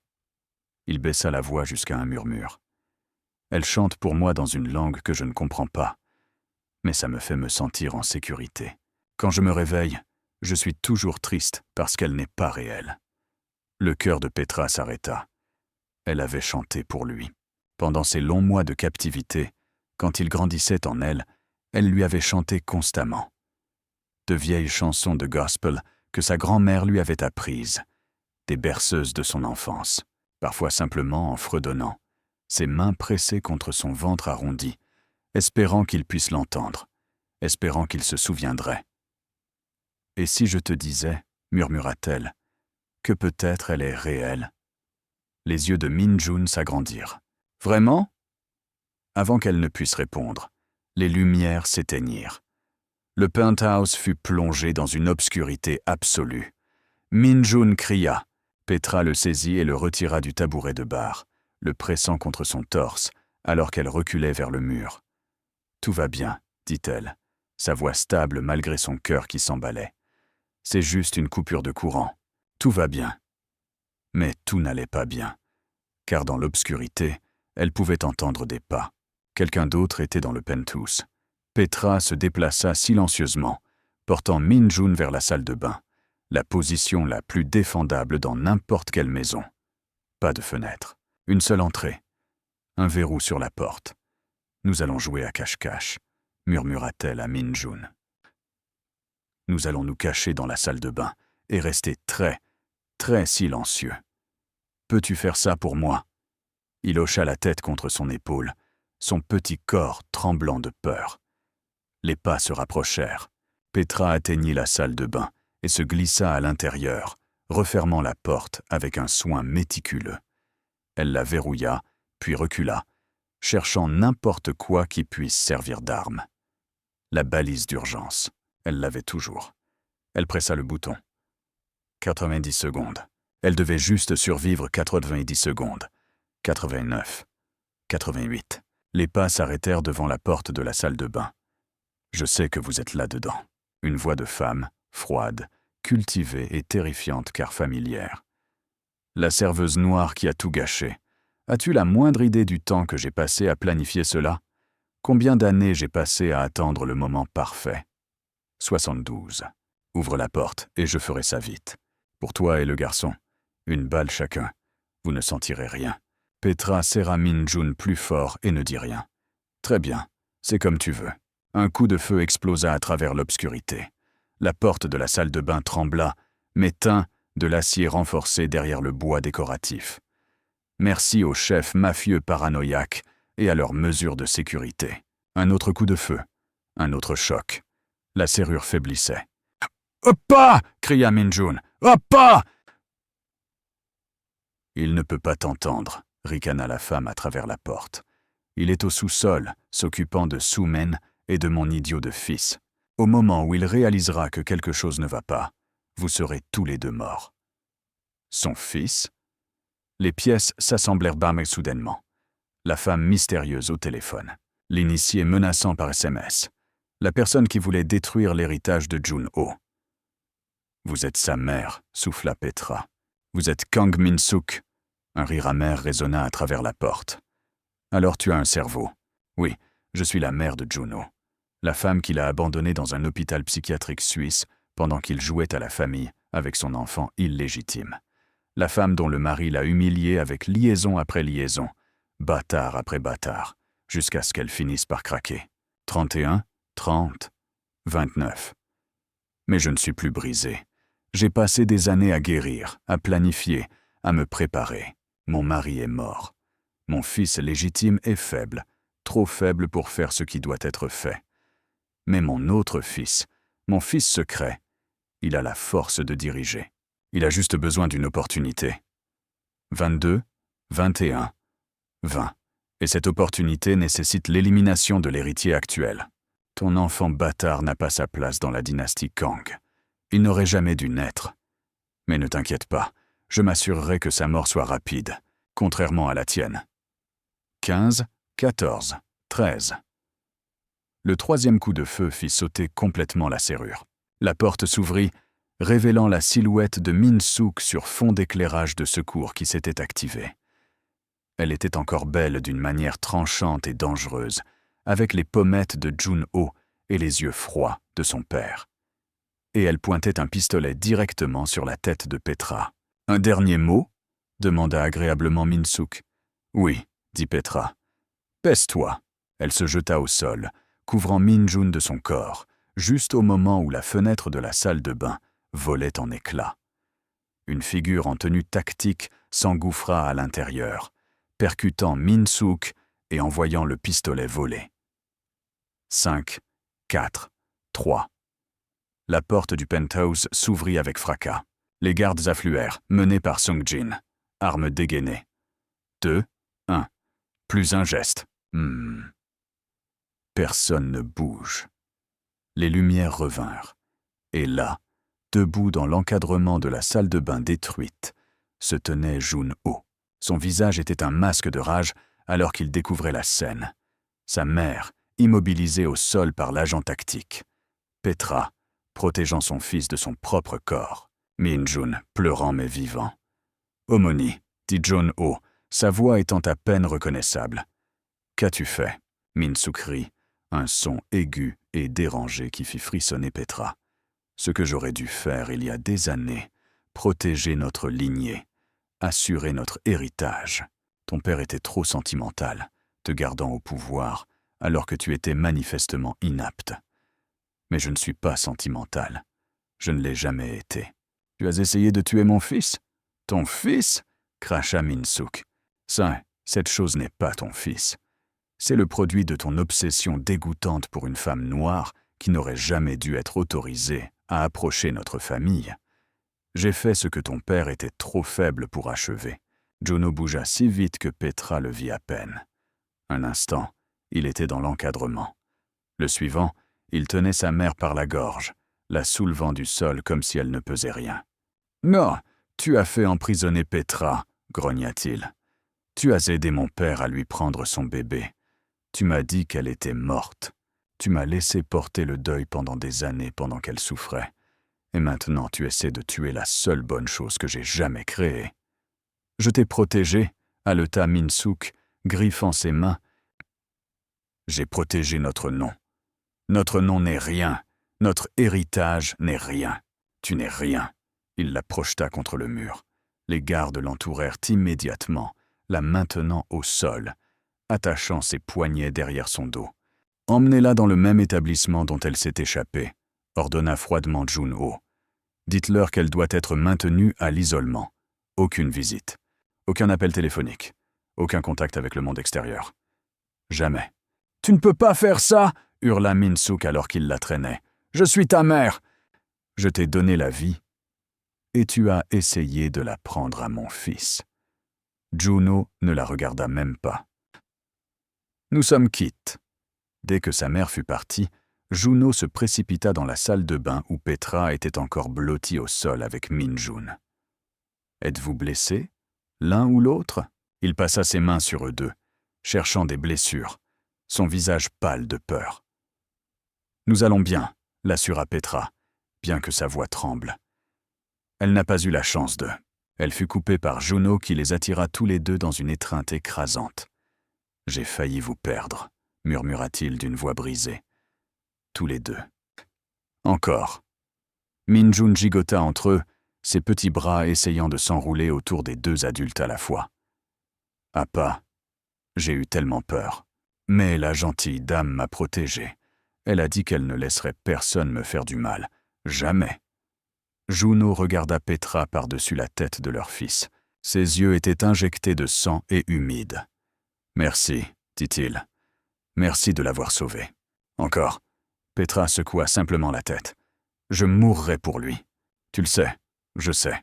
Il baissa la voix jusqu'à un murmure. « Elle chante pour moi dans une langue que je ne comprends pas, mais ça me fait me sentir en sécurité. Quand je me réveille, je suis toujours triste parce qu'elle n'est pas réelle. » Le cœur de Petra s'arrêta. Elle avait chanté pour lui. Pendant ces longs mois de captivité, quand il grandissait en elle, elle lui avait chanté constamment. De vieilles chansons de gospel que sa grand-mère lui avait apprises, des berceuses de son enfance, parfois simplement en fredonnant, ses mains pressées contre son ventre arrondi, espérant qu'il puisse l'entendre, espérant qu'il se souviendrait. « Et si je te disais, murmura-t-elle, que peut-être elle est réelle ?» Les yeux de Min-jun s'agrandirent. « Vraiment ?» Avant qu'elle ne puisse répondre, les lumières s'éteignirent. Le penthouse fut plongé dans une obscurité absolue. Min-jun cria. Petra le saisit et le retira du tabouret de bar, le pressant contre son torse, alors qu'elle reculait vers le mur. « Tout va bien, » dit-elle, sa voix stable malgré son cœur qui s'emballait. « C'est juste une coupure de courant. Tout va bien. » Mais tout n'allait pas bien, car dans l'obscurité, elle pouvait entendre des pas. Quelqu'un d'autre était dans le penthouse. Petra se déplaça silencieusement, portant Min-jun vers la salle de bain, la position la plus défendable dans n'importe quelle maison. Pas de fenêtre, une seule entrée, un verrou sur la porte. « Nous allons jouer à cache-cache », murmura-t-elle à Min-jun. « Nous allons nous cacher dans la salle de bain et rester très, très silencieux. Peux-tu faire ça pour moi ?» Il hocha la tête contre son épaule, son petit corps tremblant de peur. Les pas se rapprochèrent. Petra atteignit la salle de bain et se glissa à l'intérieur, refermant la porte avec un soin méticuleux. Elle la verrouilla, puis recula, cherchant n'importe quoi qui puisse servir d'arme. La balise d'urgence, elle l'avait toujours. Elle pressa le bouton. 90 secondes. Elle devait juste survivre 90 secondes. 89. 88. Les pas s'arrêtèrent devant la porte de la salle de bain. « Je sais que vous êtes là-dedans. » Une voix de femme, froide, cultivée et terrifiante car familière. « La serveuse noire qui a tout gâché. As-tu la moindre idée du temps que j'ai passé à planifier cela? Combien d'années j'ai passé à attendre le moment parfait? 72. Ouvre la porte et je ferai ça vite. Pour toi et le garçon. Une balle chacun. Vous ne sentirez rien. » Petra serra Min-jun plus fort et ne dit rien. « Très bien, c'est comme tu veux. » Un coup de feu explosa à travers l'obscurité. La porte de la salle de bain trembla, mais tint de l'acier renforcé derrière le bois décoratif. Merci aux chefs mafieux paranoïaques et à leurs mesures de sécurité. Un autre coup de feu, un autre choc. La serrure faiblissait. « Oppa !» cria Min-jun. « Oppa !» « Il ne peut pas t'entendre » ricana la femme à travers la porte. « Il est au sous-sol, s'occupant de Su-men et de mon idiot de fils. Au moment où il réalisera que quelque chose ne va pas, vous serez tous les deux morts. » Son fils? Les pièces s'assemblèrent soudainement. La femme mystérieuse au téléphone. L'initié menaçant par SMS. La personne qui voulait détruire l'héritage de Jun-ho. « Vous êtes sa mère, » souffla Petra. « Vous êtes Kang Min-suk. » Un rire amer résonna à travers la porte. « Alors tu as un cerveau. Oui, je suis la mère de Jun-ho. La femme qu'il a abandonnée dans un hôpital psychiatrique suisse pendant qu'il jouait à la famille avec son enfant illégitime. La femme dont le mari l'a humiliée avec liaison après liaison, bâtard après bâtard, jusqu'à ce qu'elle finisse par craquer. 31, 30, 29. Mais je ne suis plus brisé. J'ai passé des années à guérir, à planifier, à me préparer. Mon mari est mort. Mon fils légitime est faible, trop faible pour faire ce qui doit être fait. Mais mon autre fils, mon fils secret, il a la force de diriger. Il a juste besoin d'une opportunité. 22, 21, 20. Et cette opportunité nécessite l'élimination de l'héritier actuel. Ton enfant bâtard n'a pas sa place dans la dynastie Kang. Il n'aurait jamais dû naître. Mais ne t'inquiète pas, je m'assurerai que sa mort soit rapide, contrairement à la tienne. 15, 14, 13. Le troisième coup de feu fit sauter complètement la serrure. La porte s'ouvrit, révélant la silhouette de Min-suk sur fond d'éclairage de secours qui s'était activé. Elle était encore belle d'une manière tranchante et dangereuse, avec les pommettes de Jun-ho et les yeux froids de son père. Et elle pointait un pistolet directement sur la tête de Petra. « Un dernier mot » demanda agréablement Min-suk. « Oui » dit Petra. « Pèse-toi » Elle se jeta au sol, couvrant Min-jun de son corps, juste au moment où la fenêtre de la salle de bain volait en éclats. Une figure en tenue tactique s'engouffra à l'intérieur, percutant Min-suk et envoyant le pistolet voler. 5, 4, 3. La porte du penthouse s'ouvrit avec fracas. Les gardes affluèrent, menés par Sung-jin, arme dégainée. 2, 1. Plus un geste. Personne ne bouge. Les lumières revinrent. Et là, debout dans l'encadrement de la salle de bain détruite, se tenait Jun-ho. Son visage était un masque de rage alors qu'il découvrait la scène. Sa mère, immobilisée au sol par l'agent tactique. Petra, protégeant son fils de son propre corps. Min-jun, pleurant mais vivant. « Omoni » dit Jun-ho, sa voix étant à peine reconnaissable. « Qu'as-tu fait » Min-suk rit, un son aigu et dérangé qui fit frissonner Petra. Ce que j'aurais dû faire il y a des années, protéger notre lignée, assurer notre héritage. Ton père était trop sentimental, te gardant au pouvoir, alors que tu étais manifestement inapte. Mais je ne suis pas sentimental. Je ne l'ai jamais été. Tu as essayé de tuer mon fils? Ton fils? Cracha Min-sook. Cette chose n'est pas ton fils. C'est le produit de ton obsession dégoûtante pour une femme noire qui n'aurait jamais dû être autorisée à approcher notre famille. J'ai fait ce que ton père était trop faible pour achever. Juno bougea si vite que Petra le vit à peine. Un instant, il était dans l'encadrement. Le suivant, il tenait sa mère par la gorge, la soulevant du sol comme si elle ne pesait rien. « Non, tu as fait emprisonner Petra, grogna-t-il. Tu as aidé mon père à lui prendre son bébé. Tu m'as dit qu'elle était morte. Tu m'as laissé porter le deuil pendant des années pendant qu'elle souffrait. Et maintenant tu essaies de tuer la seule bonne chose que j'ai jamais créée. Je t'ai protégé, haleta Min-sook, griffant ses mains. J'ai protégé notre nom. Notre nom n'est rien. Notre héritage n'est rien. Tu n'es rien. Il la projeta contre le mur. Les gardes l'entourèrent immédiatement, la maintenant au sol, attachant ses poignets derrière son dos. « Emmenez-la dans le même établissement dont elle s'est échappée », ordonna froidement Jun-ho. « Dites-leur qu'elle doit être maintenue à l'isolement. Aucune visite. Aucun appel téléphonique. Aucun contact avec le monde extérieur. Jamais. »« Tu ne peux pas faire ça !» hurla Min-sook alors qu'il la traînait. « Je suis ta mère !»« Je t'ai donné la vie, et tu as essayé de la prendre à mon fils. » Juno ne la regarda même pas. « Nous sommes quittes. » Dès que sa mère fut partie, Juno se précipita dans la salle de bain où Petra était encore blottie au sol avec Min-jun. « Êtes-vous blessés, l'un ou l'autre ?» Il passa ses mains sur eux deux, cherchant des blessures, son visage pâle de peur. « Nous allons bien, » l'assura Petra, bien que sa voix tremble. Elle n'a pas eu la chance de. Elle fut coupée par Juno qui les attira tous les deux dans une étreinte écrasante. « J'ai failli vous perdre, » murmura-t-il d'une voix brisée. Tous les deux. Encore. Min-jun gigota entre eux, ses petits bras essayant de s'enrouler autour des deux adultes à la fois. « Appa, j'ai eu tellement peur. Mais la gentille dame m'a protégé. Elle a dit qu'elle ne laisserait personne me faire du mal. Jamais. » Juno regarda Petra par-dessus la tête de leur fils. Ses yeux étaient injectés de sang et humides. « Merci, dit-il. Merci de l'avoir sauvé. Encore. » Petra secoua simplement la tête. « Je mourrai pour lui. Tu le sais, je sais. »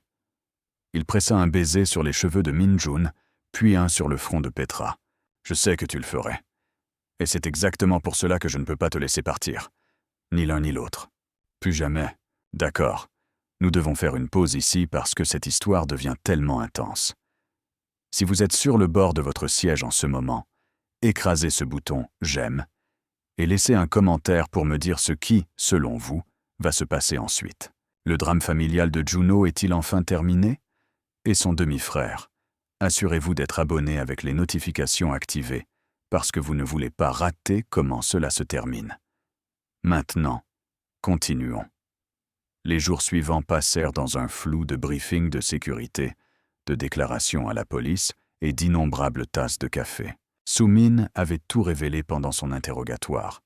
Il pressa un baiser sur les cheveux de Min-jun, puis un sur le front de Petra. « Je sais que tu le ferais. Et c'est exactement pour cela que je ne peux pas te laisser partir. Ni l'un ni l'autre. Plus jamais. D'accord. Nous devons faire une pause ici parce que cette histoire devient tellement intense. Si vous êtes sur le bord de votre siège en ce moment, écrasez ce bouton « J'aime » et laissez un commentaire pour me dire ce qui, selon vous, va se passer ensuite. Le drame familial de Juno est-il enfin terminé? Et son demi-frère? Assurez-vous d'être abonné avec les notifications activées parce que vous ne voulez pas rater comment cela se termine. Maintenant, continuons. Les jours suivants passèrent dans un flou de briefings de sécurité, de déclarations à la police et d'innombrables tasses de café. Soo-min avait tout révélé pendant son interrogatoire.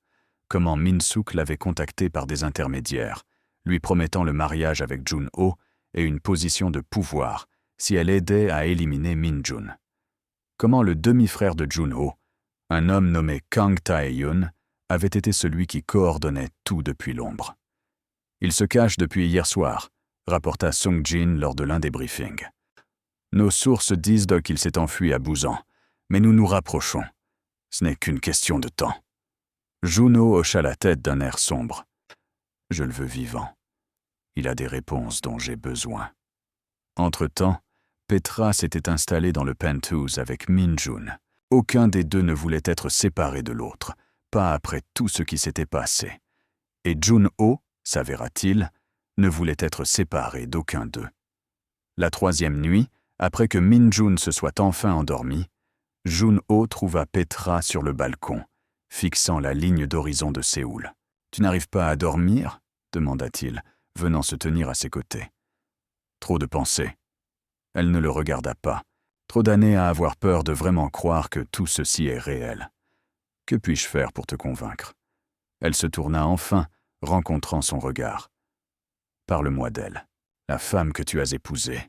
Comment Min-sook l'avait contacté par des intermédiaires, lui promettant le mariage avec Jun-ho et une position de pouvoir si elle aidait à éliminer Min-jun. Comment le demi-frère de Jun-ho, un homme nommé Kang Tae-yun, avait été celui qui coordonnait tout depuis l'ombre. « Il se cache depuis hier soir », rapporta Sung-jin lors de l'un des briefings. « Nos sources disent qu'il s'est enfui à Busan, mais nous nous rapprochons. Ce n'est qu'une question de temps. » Juno hocha la tête d'un air sombre. « Je le veux vivant. Il a des réponses dont j'ai besoin. » Entre-temps, Petra s'était installée dans le penthouse avec Min-jun. Aucun des deux ne voulait être séparé de l'autre, pas après tout ce qui s'était passé. Et Jun-ho, s'avéra-t-il, ne voulait être séparé d'aucun d'eux. La troisième nuit, après que Min-jun se soit enfin endormi, Jun-ho trouva Petra sur le balcon, fixant la ligne d'horizon de Séoul. « Tu n'arrives pas à dormir ?» demanda-t-il, venant se tenir à ses côtés. Trop de pensées. Elle ne le regarda pas. Trop d'années à avoir peur de vraiment croire que tout ceci est réel. Que puis-je faire pour te convaincre? Elle se tourna enfin, rencontrant son regard. Parle-moi d'elle, la femme que tu as épousée,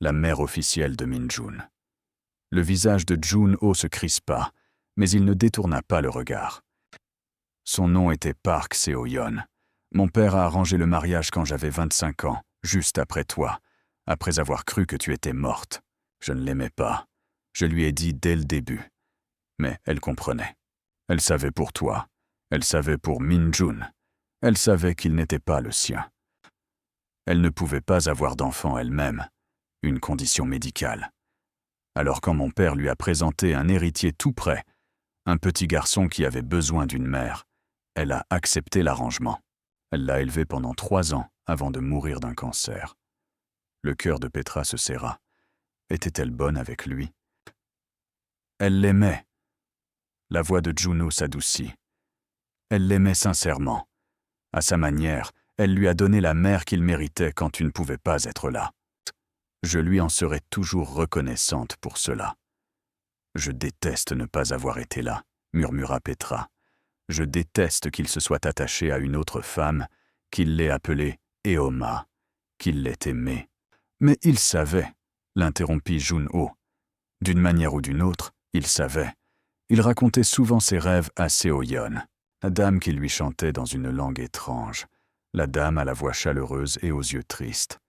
la mère officielle de Min-jun. Le visage de Jun-ho se crispa, mais il ne détourna pas le regard. Son nom était Park Seo-yeon. Mon père a arrangé le mariage quand j'avais 25 ans, juste après toi, après avoir cru que tu étais morte. Je ne l'aimais pas. Je lui ai dit dès le début. Mais elle comprenait. Elle savait pour toi. Elle savait pour Min-jun. Elle savait qu'il n'était pas le sien. Elle ne pouvait pas avoir d'enfant elle-même, une condition médicale. Alors quand mon père lui a présenté un héritier tout prêt, un petit garçon qui avait besoin d'une mère, elle a accepté l'arrangement. Elle l'a élevé pendant 3 ans avant de mourir d'un cancer. Le cœur de Petra se serra. Était-elle bonne avec lui? Elle l'aimait. La voix de Jun-ho s'adoucit. Elle l'aimait sincèrement. À sa manière, elle lui a donné la mère qu'il méritait quand tu ne pouvais pas être là. Je lui en serai toujours reconnaissante pour cela. Je déteste ne pas avoir été là, murmura Petra. Je déteste qu'il se soit attaché à une autre femme, qu'il l'ait appelée Eoma, qu'il l'ait aimée. Mais il savait, l'interrompit Jun-ho. D'une manière ou d'une autre, il savait. Il racontait souvent ses rêves à Seo-yeon, la dame qui lui chantait dans une langue étrange, la dame à la voix chaleureuse et aux yeux tristes.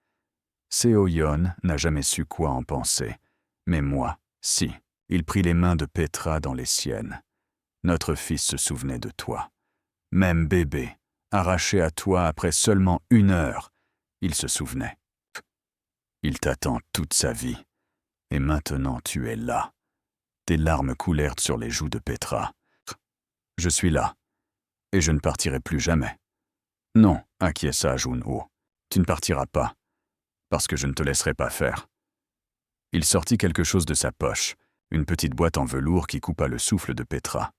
Seo-yeon n'a jamais su quoi en penser, mais moi, si. Il prit les mains de Petra dans les siennes. Notre fils se souvenait de toi. Même bébé, arraché à toi après seulement 1 heure, il se souvenait. Il t'attend toute sa vie. Et maintenant tu es là. Des larmes coulèrent sur les joues de Petra. Je suis là. Et je ne partirai plus jamais. Non, acquiesça Jun-ho. Tu ne partiras pas. Parce que je ne te laisserai pas faire. Il sortit quelque chose de sa poche, une petite boîte en velours qui coupa le souffle de Petra.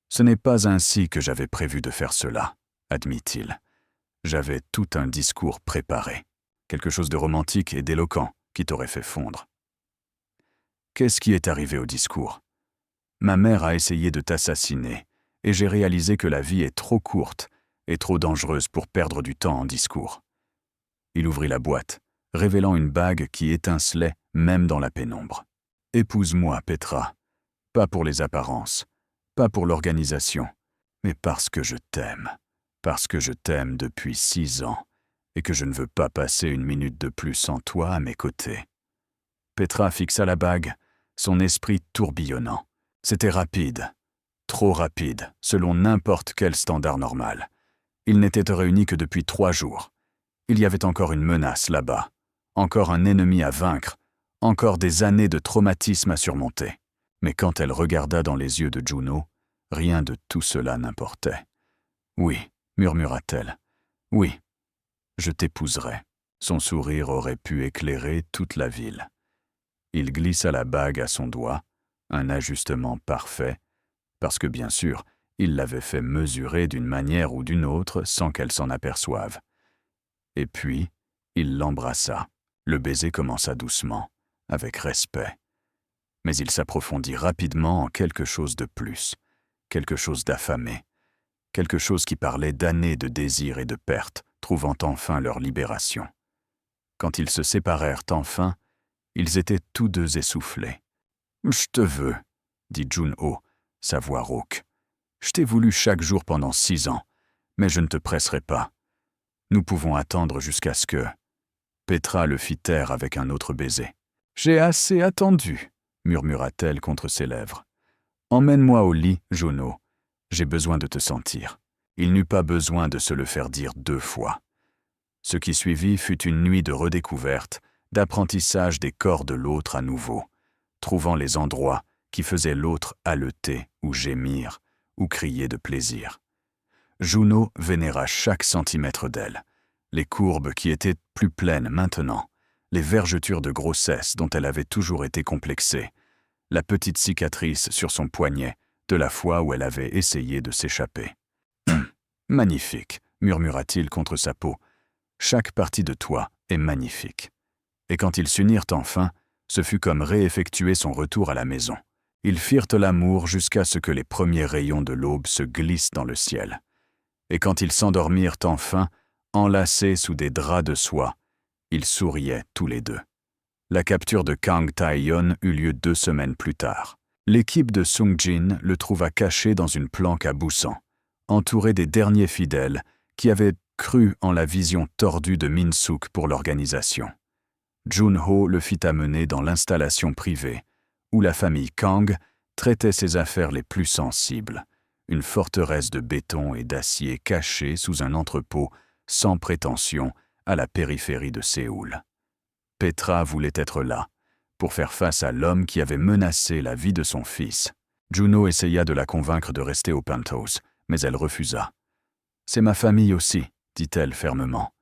Ce n'est pas ainsi que j'avais prévu de faire cela, admit-il. J'avais tout un discours préparé, quelque chose de romantique et d'éloquent qui t'aurait fait fondre. Qu'est-ce qui est arrivé au discours? Ma mère a essayé de t'assassiner, et j'ai réalisé que la vie est trop courte et trop dangereuse pour perdre du temps en discours. Il ouvrit la boîte, révélant une bague qui étincelait même dans la pénombre. Épouse-moi, Petra, pas pour les apparences, pas pour l'organisation, mais parce que je t'aime depuis 6 ans, et que je ne veux pas passer 1 minute de plus sans toi à mes côtés. Petra fixa la bague, son esprit tourbillonnant. C'était rapide, trop rapide, selon n'importe quel standard normal. Ils n'étaient réunis que depuis 3 jours. Il y avait encore une menace là-bas, encore un ennemi à vaincre, encore des années de traumatisme à surmonter. Mais quand elle regarda dans les yeux de Jun-ho, rien de tout cela n'importait. « Oui », murmura-t-elle, « oui, je t'épouserai. » Son sourire aurait pu éclairer toute la ville. Il glissa la bague à son doigt, un ajustement parfait, parce que bien sûr, il l'avait fait mesurer d'une manière ou d'une autre sans qu'elle s'en aperçoive. Et puis, il l'embrassa. Le baiser commença doucement, avec respect. Mais il s'approfondit rapidement en quelque chose de plus, quelque chose d'affamé, quelque chose qui parlait d'années de désir et de perte, trouvant enfin leur libération. Quand ils se séparèrent enfin, ils étaient tous 2 essoufflés. « Je te veux, » dit Jun-ho, sa voix rauque. « Je t'ai voulu chaque jour pendant 6 ans, mais je ne te presserai pas. Nous pouvons attendre jusqu'à ce que... » Petra le fit taire avec un autre baiser. « J'ai assez attendu, » murmura-t-elle contre ses lèvres. « Emmène-moi au lit, Jun-ho. J'ai besoin de te sentir. » Il n'eut pas besoin de se le faire dire 2 fois. Ce qui suivit fut une nuit de redécouverte, d'apprentissage des corps de l'autre à nouveau, trouvant les endroits qui faisaient l'autre haleter ou gémir ou crier de plaisir. Jun-ho vénéra chaque centimètre d'elle, les courbes qui étaient plus pleines maintenant, les vergetures de grossesse dont elle avait toujours été complexée, la petite cicatrice sur son poignet de la fois où elle avait essayé de s'échapper. « Magnifique, murmura-t-il contre sa peau. Chaque partie de toi est magnifique. » Et quand ils s'unirent enfin, ce fut comme réeffectuer son retour à la maison. Ils firent l'amour jusqu'à ce que les premiers rayons de l'aube se glissent dans le ciel. Et quand ils s'endormirent enfin, enlacés sous des draps de soie, ils souriaient tous les deux. La capture de Kang Tae-yeon eut lieu 2 semaines plus tard. L'équipe de Sung-jin le trouva caché dans une planque à Busan, entouré des derniers fidèles qui avaient cru en la vision tordue de Min-suk pour l'organisation. Jun-ho le fit amener dans l'installation privée, où la famille Kang traitait ses affaires les plus sensibles, une forteresse de béton et d'acier cachée sous un entrepôt sans prétention à la périphérie de Séoul. Petra voulait être là, pour faire face à l'homme qui avait menacé la vie de son fils. Juno essaya de la convaincre de rester au penthouse, mais elle refusa. « C'est ma famille aussi, dit-elle fermement.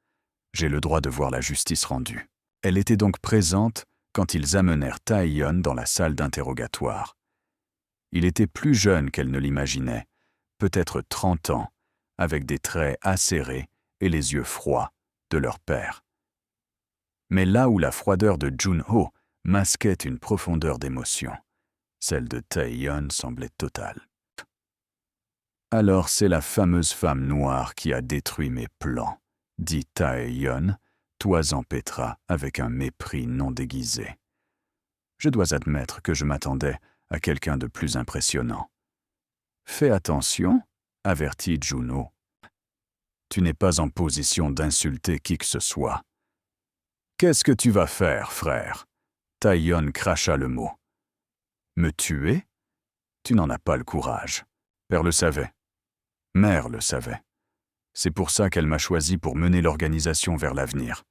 J'ai le droit de voir la justice rendue. » Elle était donc présente quand ils amenèrent Tae-yeon dans la salle d'interrogatoire. Il était plus jeune qu'elle ne l'imaginait, peut-être 30 ans, avec des traits acérés et les yeux froids de leur père. Mais là où la froideur de Jun-ho masquait une profondeur d'émotion, celle de Tae-yeon semblait totale. « Alors c'est la fameuse femme noire qui a détruit mes plans, » dit Tae-yeon, toisant Petra avec un mépris non déguisé. Je dois admettre que je m'attendais à quelqu'un de plus impressionnant. « Fais attention, » avertit Juno. « Tu n'es pas en position d'insulter qui que ce soit. »« Qu'est-ce que tu vas faire, frère ?» Tae-yeon cracha le mot. « Me tuer ? Tu n'en as pas le courage. Père le savait. Mère le savait. C'est pour ça qu'elle m'a choisi pour mener l'organisation vers l'avenir.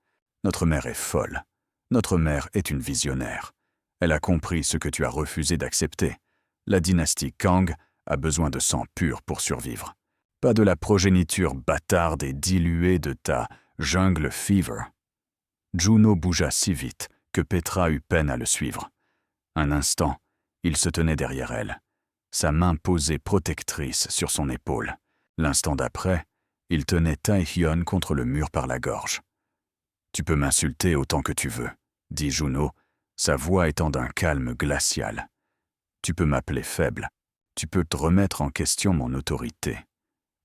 Notre mère est folle. Notre mère est une visionnaire. Elle a compris ce que tu as refusé d'accepter. La dynastie Kang a besoin de sang pur pour survivre. Pas de la progéniture bâtarde et diluée de ta jungle fever. Juno bougea si vite que Petra eut peine à le suivre. Un instant, il se tenait derrière elle, sa main posée protectrice sur son épaule. L'instant d'après, il tenait Tae-yeon contre le mur par la gorge. « Tu peux m'insulter autant que tu veux, » dit Juno, sa voix étant d'un calme glacial. « Tu peux m'appeler faible, tu peux te remettre en question mon autorité.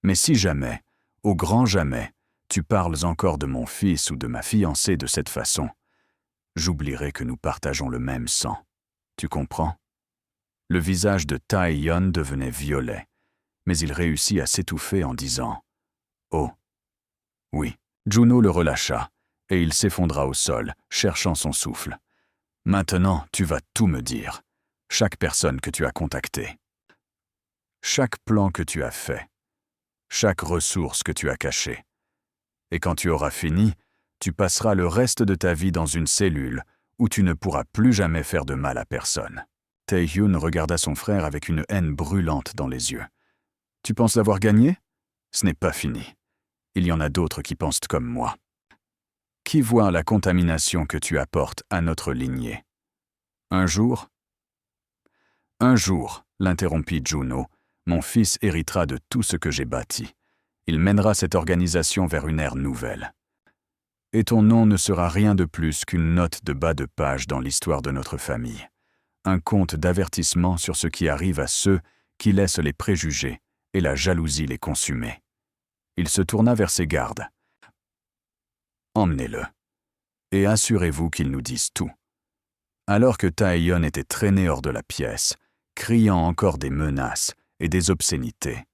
Mais si jamais, au grand jamais, tu parles encore de mon fils ou de ma fiancée de cette façon, j'oublierai que nous partageons le même sang. Tu comprends ?» Le visage de Tae-yeon devenait violet, mais il réussit à s'étouffer en disant « Oh, oui. » Juno le relâcha, et il s'effondra au sol, cherchant son souffle. « Maintenant, tu vas tout me dire. Chaque personne que tu as contactée. Chaque plan que tu as fait. Chaque ressource que tu as cachée. Et quand tu auras fini, tu passeras le reste de ta vie dans une cellule où tu ne pourras plus jamais faire de mal à personne. » Tae-yeon regarda son frère avec une haine brûlante dans les yeux. « Tu penses l'avoir gagné ? Ce n'est pas fini. Il y en a d'autres qui pensent comme moi. Qui voit la contamination que tu apportes à notre lignée. Un jour, l'interrompit Juno, mon fils héritera de tout ce que j'ai bâti. Il mènera cette organisation vers une ère nouvelle. Et ton nom ne sera rien de plus qu'une note de bas de page dans l'histoire de notre famille. Un conte d'avertissement sur ce qui arrive à ceux qui laissent les préjugés et la jalousie les consumer. » Il se tourna vers ses gardes. « Emmenez-le, et assurez-vous qu'il nous dise tout. » Alors que Tae-yeon était traîné hors de la pièce, criant encore des menaces et des obscénités,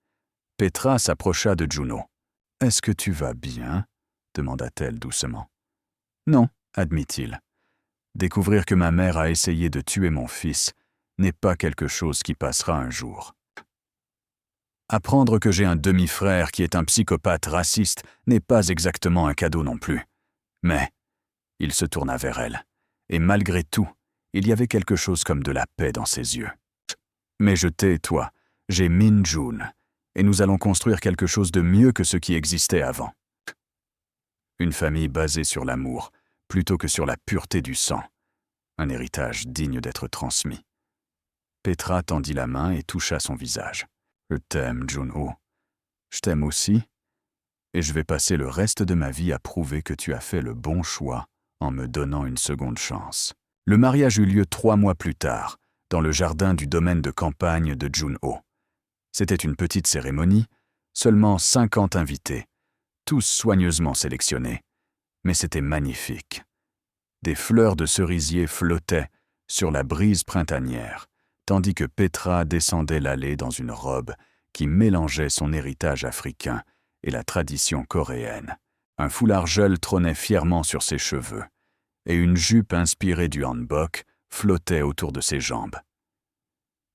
Petra s'approcha de Juno. « Est-ce que tu vas bien ?» demanda-t-elle doucement. « Non, » admit-il. « Découvrir que ma mère a essayé de tuer mon fils n'est pas quelque chose qui passera un jour. Apprendre que j'ai un demi-frère qui est un psychopathe raciste n'est pas exactement un cadeau non plus. Mais, il se tourna vers elle, et malgré tout, il y avait quelque chose comme de la paix dans ses yeux. Mais je t'ai, toi, j'ai Min-jun, et nous allons construire quelque chose de mieux que ce qui existait avant. Une famille basée sur l'amour, plutôt que sur la pureté du sang. Un héritage digne d'être transmis. Petra tendit la main et toucha son visage. « Je t'aime, Jun-ho. Je t'aime aussi. Et je vais passer le reste de ma vie à prouver que tu as fait le bon choix en me donnant une seconde chance. » Le mariage eut lieu 3 mois plus tard, dans le jardin du domaine de campagne de Jun-ho. C'était une petite cérémonie, seulement 50 invités, tous soigneusement sélectionnés. Mais c'était magnifique. Des fleurs de cerisier flottaient sur la brise printanière, tandis que Petra descendait l'allée dans une robe qui mélangeait son héritage africain et la tradition coréenne. Un foulard geule trônait fièrement sur ses cheveux, et une jupe inspirée du hanbok flottait autour de ses jambes.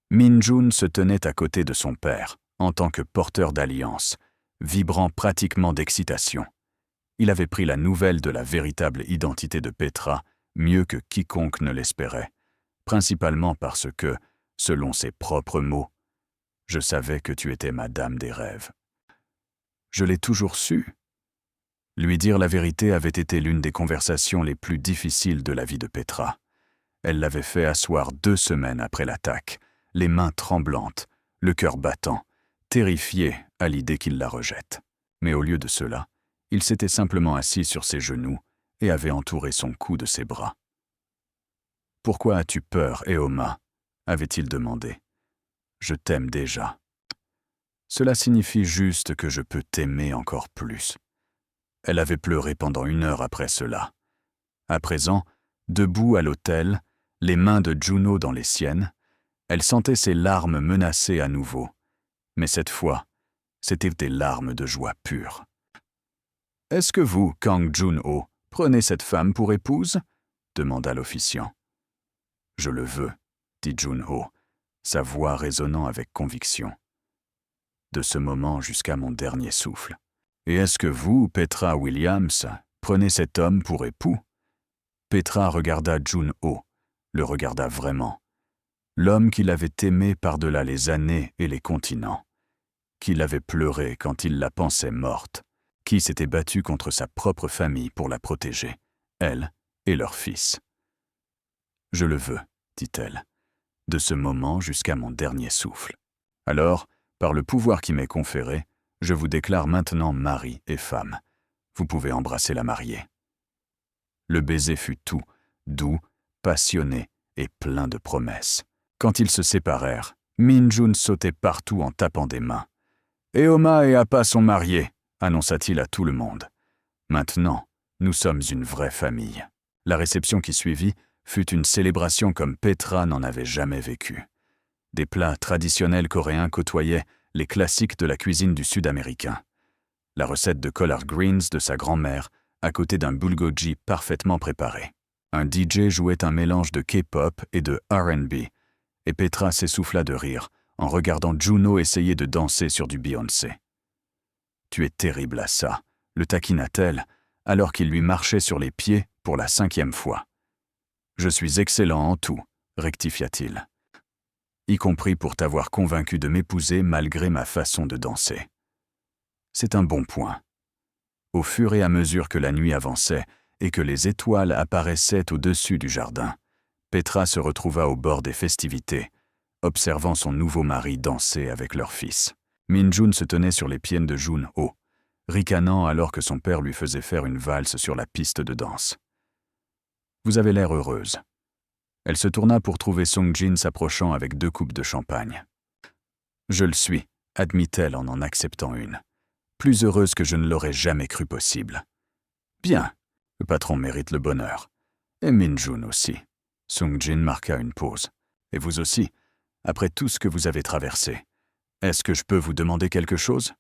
Min-jun se tenait à côté de son père, en tant que porteur d'alliance, vibrant pratiquement d'excitation. Il avait pris la nouvelle de la véritable identité de Petra mieux que quiconque ne l'espérait, principalement parce que, selon ses propres mots, « Je savais que tu étais ma dame des rêves. » Je l'ai toujours su. Lui dire la vérité avait été l'une des conversations les plus difficiles de la vie de Petra. Elle l'avait fait asseoir 2 semaines après l'attaque, les mains tremblantes, le cœur battant, terrifiée à l'idée qu'il la rejette. Mais au lieu de cela, il s'était simplement assis sur ses genoux et avait entouré son cou de ses bras. « Pourquoi as-tu peur, Eoma ?» avait-il demandé. « Je t'aime déjà. Cela signifie juste que je peux t'aimer encore plus. » Elle avait pleuré pendant 1 heure après cela. À présent, debout à l'autel, les mains de Jun-ho dans les siennes, elle sentait ses larmes menacer à nouveau. Mais cette fois, c'étaient des larmes de joie pure. « Est-ce que vous, Kang Jun-ho, prenez cette femme pour épouse ?» demanda l'officiant. « Je le veux, » dit Jun-ho, sa voix résonnant avec conviction. « De ce moment jusqu'à mon dernier souffle. » « Et est-ce que vous, Petra Williams, prenez cet homme pour époux ?» Petra regarda Jun-ho, le regarda vraiment. L'homme qu'il avait aimé par-delà les années et les continents, qu'il avait pleuré quand il la pensait morte, qui s'était battu contre sa propre famille pour la protéger, elle et leur fils. « Je le veux, » dit-elle, « de ce moment jusqu'à mon dernier souffle. Alors, par le pouvoir qui m'est conféré, je vous déclare maintenant mari et femme. Vous pouvez embrasser la mariée. » Le baiser fut tout, doux, passionné et plein de promesses. Quand ils se séparèrent, Min-jun sautait partout en tapant des mains. « Eoma et Appa sont mariés », annonça-t-il à tout le monde. « Maintenant, nous sommes une vraie famille. » La réception qui suivit fut une célébration comme Petra n'en avait jamais vécu. Des plats traditionnels coréens côtoyaient les classiques de la cuisine du Sud-Américain. La recette de collard greens de sa grand-mère à côté d'un bulgogi parfaitement préparé. Un DJ jouait un mélange de K-pop et de R&B, et Petra s'essouffla de rire en regardant Jun-ho essayer de danser sur du Beyoncé. « Tu es terrible à ça », le taquina-t-elle, alors qu'il lui marchait sur les pieds pour la 5e fois. « Je suis excellent en tout », rectifia-t-il. « Y compris pour t'avoir convaincu de m'épouser malgré ma façon de danser. » C'est un bon point. Au fur et à mesure que la nuit avançait et que les étoiles apparaissaient au-dessus du jardin, Petra se retrouva au bord des festivités, observant son nouveau mari danser avec leur fils. Min-jun se tenait sur les pieds de Jun-ho, ricanant alors que son père lui faisait faire une valse sur la piste de danse. « Vous avez l'air heureuse. » Elle se tourna pour trouver Sung-jin s'approchant avec 2 coupes de champagne. « Je le suis, » admit-elle en acceptant une. « Plus heureuse que je ne l'aurais jamais cru possible. »« Bien, le patron mérite le bonheur. Et Min-jun aussi. » Sung-jin marqua une pause. « Et vous aussi, après tout ce que vous avez traversé. Est-ce que je peux vous demander quelque chose ?»«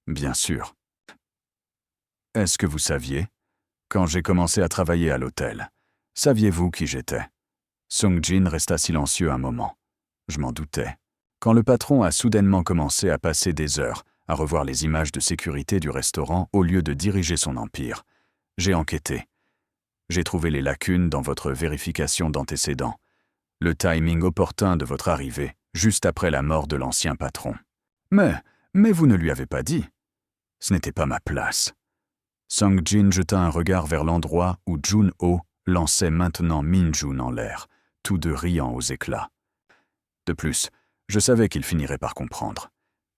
Bien sûr. »« Est-ce que vous saviez, quand j'ai commencé à travailler à l'hôtel, saviez-vous qui j'étais ?» Sung-jin resta silencieux un moment. Je m'en doutais. Quand le patron a soudainement commencé à passer des heures à revoir les images de sécurité du restaurant au lieu de diriger son empire, j'ai enquêté. J'ai trouvé les lacunes dans votre vérification d'antécédents, le timing opportun de votre arrivée, juste après la mort de l'ancien patron. Mais vous ne lui avez pas dit. Ce n'était pas ma place. Sung-jin jeta un regard vers l'endroit où Jun-ho lançait maintenant Min-jun en l'air, tous deux riant aux éclats. De plus, je savais qu'il finirait par comprendre.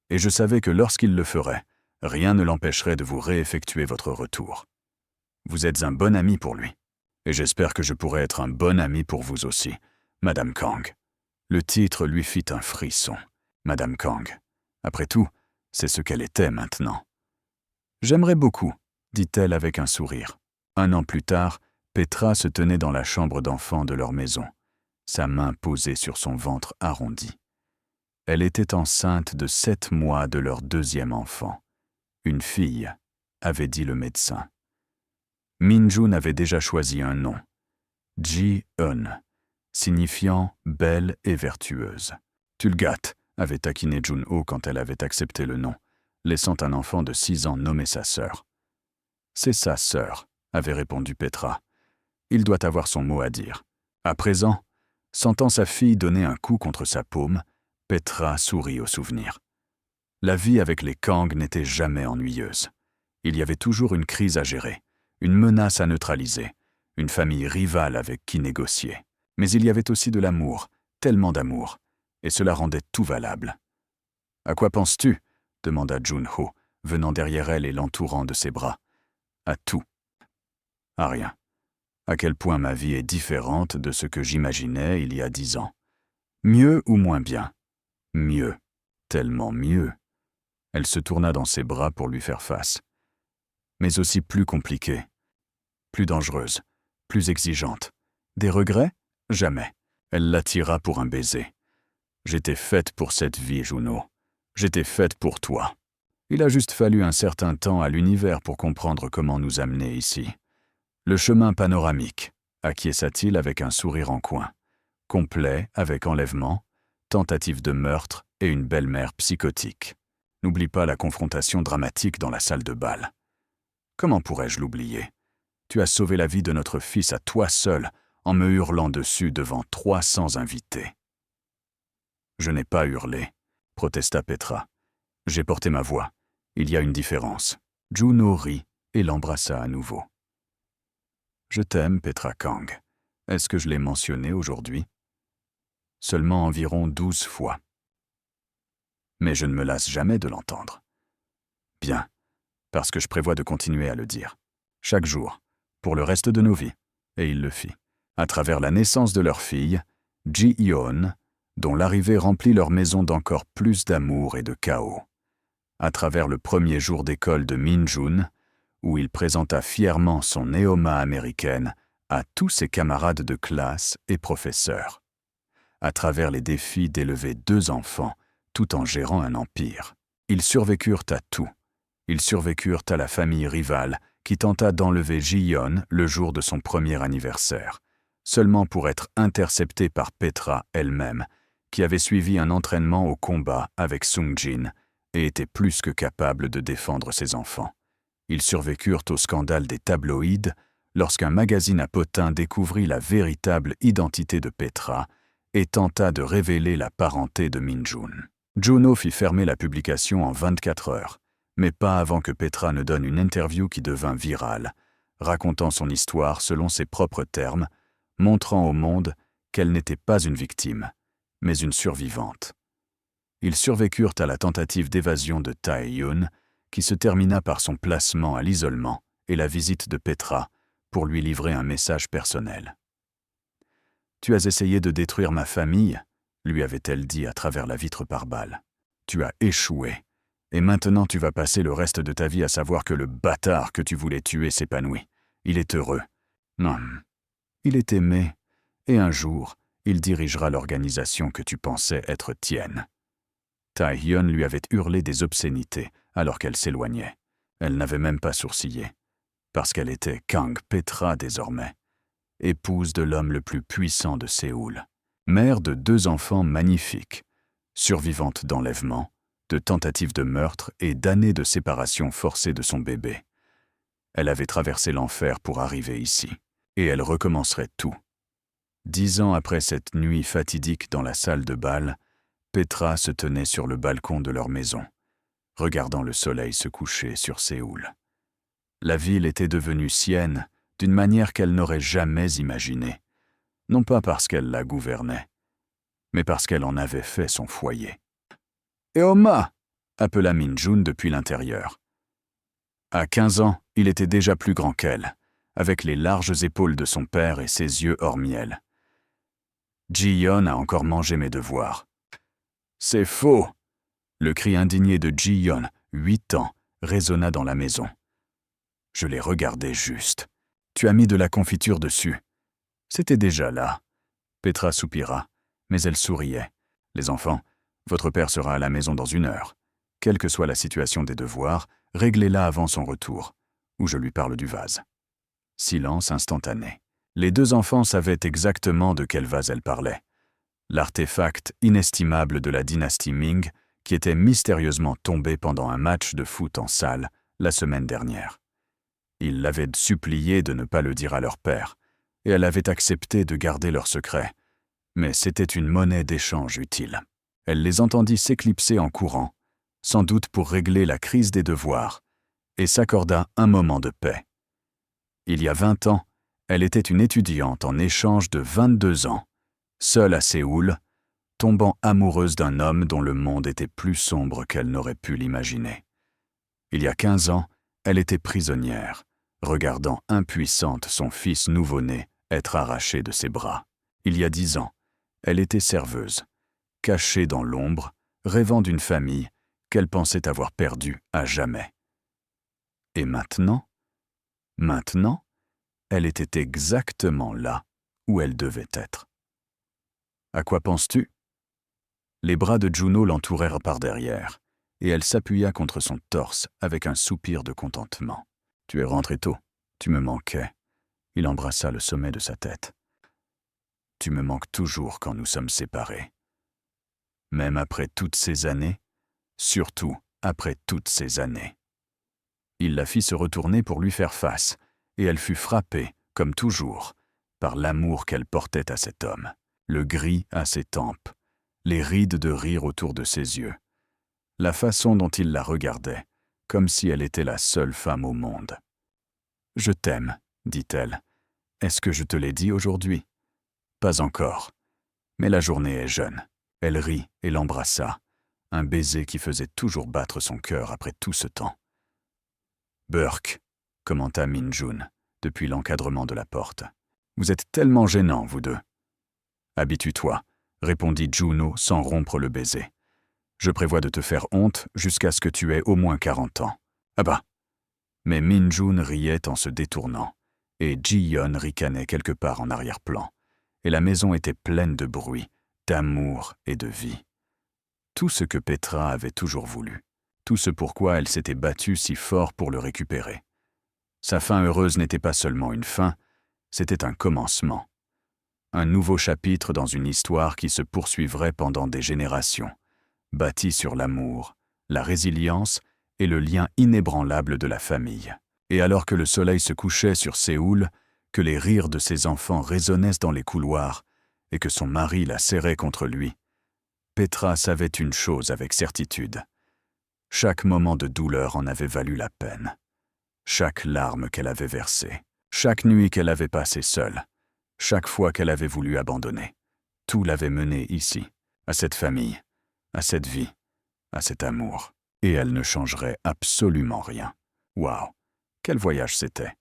Et je savais que lorsqu'il le ferait, rien ne l'empêcherait de vous réeffectuer votre retour. Vous êtes un bon ami pour lui. Et j'espère que je pourrai être un bon ami pour vous aussi, Madame Kang. Le titre lui fit un frisson. Madame Kang. Après tout, c'est ce qu'elle était maintenant. J'aimerais beaucoup, dit-elle avec un sourire. 1 an plus tard, Petra se tenait dans la chambre d'enfant de leur maison, sa main posée sur son ventre arrondi. Elle était enceinte de 7 mois de leur 2e enfant. Une fille, avait dit le médecin. Min-jun avait déjà choisi un nom, Ji-eun, signifiant belle et vertueuse. Tulgat avait taquiné Jun-ho quand elle avait accepté le nom, laissant un enfant de 6 ans nommer sa sœur. C'est sa sœur, avait répondu Petra. Il doit avoir son mot à dire. À présent, sentant sa fille donner un coup contre sa paume, Petra sourit au souvenir. La vie avec les Kang n'était jamais ennuyeuse. Il y avait toujours une crise à gérer, une menace à neutraliser, une famille rivale avec qui négocier. Mais il y avait aussi de l'amour, tellement d'amour, et cela rendait tout valable. « À quoi penses-tu » demanda Jun-ho, venant derrière elle et l'entourant de ses bras. « À tout. »« À rien. À quel point ma vie est différente de ce que j'imaginais il y a 10 ans. Mieux ou moins bien ? Mieux. Tellement mieux. » Elle se tourna dans ses bras pour lui faire face. Mais aussi plus compliquée, plus dangereuse, plus exigeante. Des regrets ? Jamais. Elle l'attira pour un baiser. « J'étais faite pour cette vie, Juno. J'étais faite pour toi. » Il a juste fallu un certain temps à l'univers pour comprendre comment nous amener ici. Le chemin panoramique, acquiesça-t-il avec un sourire en coin. Complet, avec enlèvement, tentative de meurtre et une belle-mère psychotique. N'oublie pas la confrontation dramatique dans la salle de bal. Comment pourrais-je l'oublier ? Tu as sauvé la vie de notre fils à toi seul en me hurlant dessus devant 300 invités. Je n'ai pas hurlé, protesta Petra. J'ai porté ma voix. Il y a une différence. Juno rit et l'embrassa à nouveau. Je t'aime, Petra Kang. Est-ce que je l'ai mentionné aujourd'hui ? Seulement environ 12 fois. Mais je ne me lasse jamais de l'entendre. Bien, parce que je prévois de continuer à le dire. Chaque jour, pour le reste de nos vies. Et il le fit. À travers la naissance de leur fille, Ji-yeon, dont l'arrivée remplit leur maison d'encore plus d'amour et de chaos. À travers le premier jour d'école de Min-jun, où il présenta fièrement son néoma américaine à tous ses camarades de classe et professeurs. À travers les défis d'élever 2 enfants, tout en gérant un empire. Ils survécurent à tout. Ils survécurent à la famille rivale qui tenta d'enlever Ji-yeon le jour de son premier anniversaire, seulement pour être intercepté par Petra elle-même, qui avait suivi un entraînement au combat avec Sung-jin et était plus que capable de défendre ses enfants. Ils survécurent au scandale des tabloïds lorsqu'un magazine à potins découvrit la véritable identité de Petra et tenta de révéler la parenté de Min-jun. Juno fit fermer la publication en 24 heures, mais pas avant que Petra ne donne une interview qui devint virale, racontant son histoire selon ses propres termes, montrant au monde qu'elle n'était pas une victime, mais une survivante. Ils survécurent à la tentative d'évasion de Tae-hyun, qui se termina par son placement à l'isolement et la visite de Petra pour lui livrer un message personnel. « Tu as essayé de détruire ma famille » lui avait-elle dit à travers la vitre par balle. « Tu as échoué, et maintenant tu vas passer le reste de ta vie à savoir que le bâtard que tu voulais tuer s'épanouit. Il est heureux. Non, il est aimé, et un jour, il dirigera l'organisation que tu pensais être tienne. » Tae-hyun lui avait hurlé des obscénités alors qu'elle s'éloignait. Elle n'avait même pas sourcillé, parce qu'elle était Kang Petra désormais, épouse de l'homme le plus puissant de Séoul, mère de 2 enfants magnifiques, survivante d'enlèvement, de tentatives de meurtre et d'années de séparation forcée de son bébé. Elle avait traversé l'enfer pour arriver ici, et elle recommencerait tout. 10 ans après cette nuit fatidique dans la salle de bal, Petra se tenait sur le balcon de leur maison, regardant le soleil se coucher sur Séoul. La ville était devenue sienne d'une manière qu'elle n'aurait jamais imaginée, non pas parce qu'elle la gouvernait, mais parce qu'elle en avait fait son foyer. « Eoma !» appela Min-jun depuis l'intérieur. À 15 ans, il était déjà plus grand qu'elle, avec les larges épaules de son père et ses yeux hors miel. « Ji-yeon a encore mangé mes devoirs. »« C'est faux !» Le cri indigné de Ji-yeon, 8 ans, résonna dans la maison. Je l'ai regardé juste. « Tu as mis de la confiture dessus. » C'était déjà là. Petra soupira, mais elle souriait. « Les enfants, votre père sera à la maison dans 1 heure. Quelle que soit la situation des devoirs, réglez-la avant son retour, ou je lui parle du vase. » Silence instantané. Les 2 enfants savaient exactement de quel vase elle parlait. L'artefact inestimable de la dynastie Ming qui était mystérieusement tombé pendant un match de foot en salle la semaine dernière. Ils l'avaient suppliée de ne pas le dire à leur père, et elle avait accepté de garder leur secret. Mais c'était une monnaie d'échange utile. Elle les entendit s'éclipser en courant, sans doute pour régler la crise des devoirs, et s'accorda un moment de paix. Il y a 20 ans, elle était une étudiante en échange de 22 ans, seule à Séoul, tombant amoureuse d'un homme dont le monde était plus sombre qu'elle n'aurait pu l'imaginer. Il y a 15 ans, elle était prisonnière, regardant impuissante son fils nouveau-né être arraché de ses bras. Il y a 10 ans, elle était serveuse, cachée dans l'ombre, rêvant d'une famille qu'elle pensait avoir perdue à jamais. Et maintenant, elle était exactement là où elle devait être. À quoi penses-tu ? Les bras de Juno l'entourèrent par derrière, et elle s'appuya contre son torse avec un soupir de contentement. « Tu es rentré tôt, tu me manquais. » Il embrassa le sommet de sa tête. « Tu me manques toujours quand nous sommes séparés. Même après toutes ces années, surtout après toutes ces années. » Il la fit se retourner pour lui faire face, et elle fut frappée, comme toujours, par l'amour qu'elle portait à cet homme, le gris à ses tempes, les rides de rire autour de ses yeux, la façon dont il la regardait, comme si elle était la seule femme au monde. « Je t'aime, » dit-elle. « Est-ce que je te l'ai dit aujourd'hui ? » Pas encore. Mais la journée est jeune. Elle rit et l'embrassa, un baiser qui faisait toujours battre son cœur après tout ce temps. « Burke, » commenta Min-jun, depuis l'encadrement de la porte. « Vous êtes tellement gênants, vous deux. »« Habitue-toi, » répondit Juno sans rompre le baiser. « Je prévois de te faire honte jusqu'à ce que tu aies au moins 40 ans. Ah bah !» Mais Min-jun riait en se détournant, et Ji-yeon ricanait quelque part en arrière-plan, et la maison était pleine de bruit, d'amour et de vie. Tout ce que Petra avait toujours voulu, tout ce pourquoi elle s'était battue si fort pour le récupérer. Sa fin heureuse n'était pas seulement une fin, c'était un commencement. Un nouveau chapitre dans une histoire qui se poursuivrait pendant des générations, bâtie sur l'amour, la résilience et le lien inébranlable de la famille. Et alors que le soleil se couchait sur Séoul, que les rires de ses enfants résonnaient dans les couloirs et que son mari la serrait contre lui, Petra savait une chose avec certitude. Chaque moment de douleur en avait valu la peine. Chaque larme qu'elle avait versée, chaque nuit qu'elle avait passée seule, chaque fois qu'elle avait voulu abandonner, tout l'avait menée ici, à cette famille, à cette vie, à cet amour. Et elle ne changerait absolument rien. Waouh, quel voyage c'était!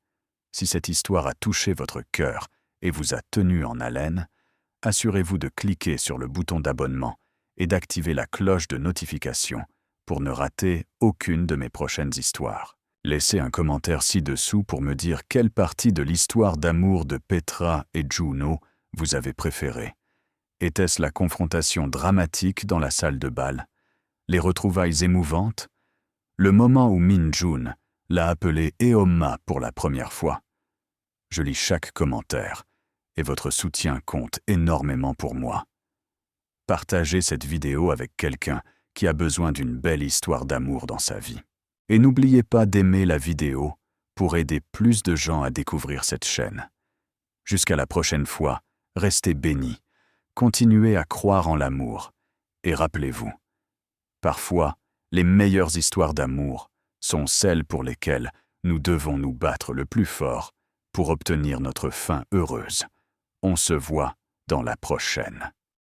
Si cette histoire a touché votre cœur et vous a tenu en haleine, assurez-vous de cliquer sur le bouton d'abonnement et d'activer la cloche de notification pour ne rater aucune de mes prochaines histoires. Laissez un commentaire ci-dessous pour me dire quelle partie de l'histoire d'amour de Petra et Juno vous avez préférée. Était-ce la confrontation dramatique dans la salle de bal? Les retrouvailles émouvantes? Le moment où Min-jun l'a appelée Eoma pour la première fois? Je lis chaque commentaire, et votre soutien compte énormément pour moi. Partagez cette vidéo avec quelqu'un qui a besoin d'une belle histoire d'amour dans sa vie. Et n'oubliez pas d'aimer la vidéo pour aider plus de gens à découvrir cette chaîne. Jusqu'à la prochaine fois, restez bénis, continuez à croire en l'amour, et rappelez-vous, parfois, les meilleures histoires d'amour sont celles pour lesquelles nous devons nous battre le plus fort pour obtenir notre fin heureuse. On se voit dans la prochaine.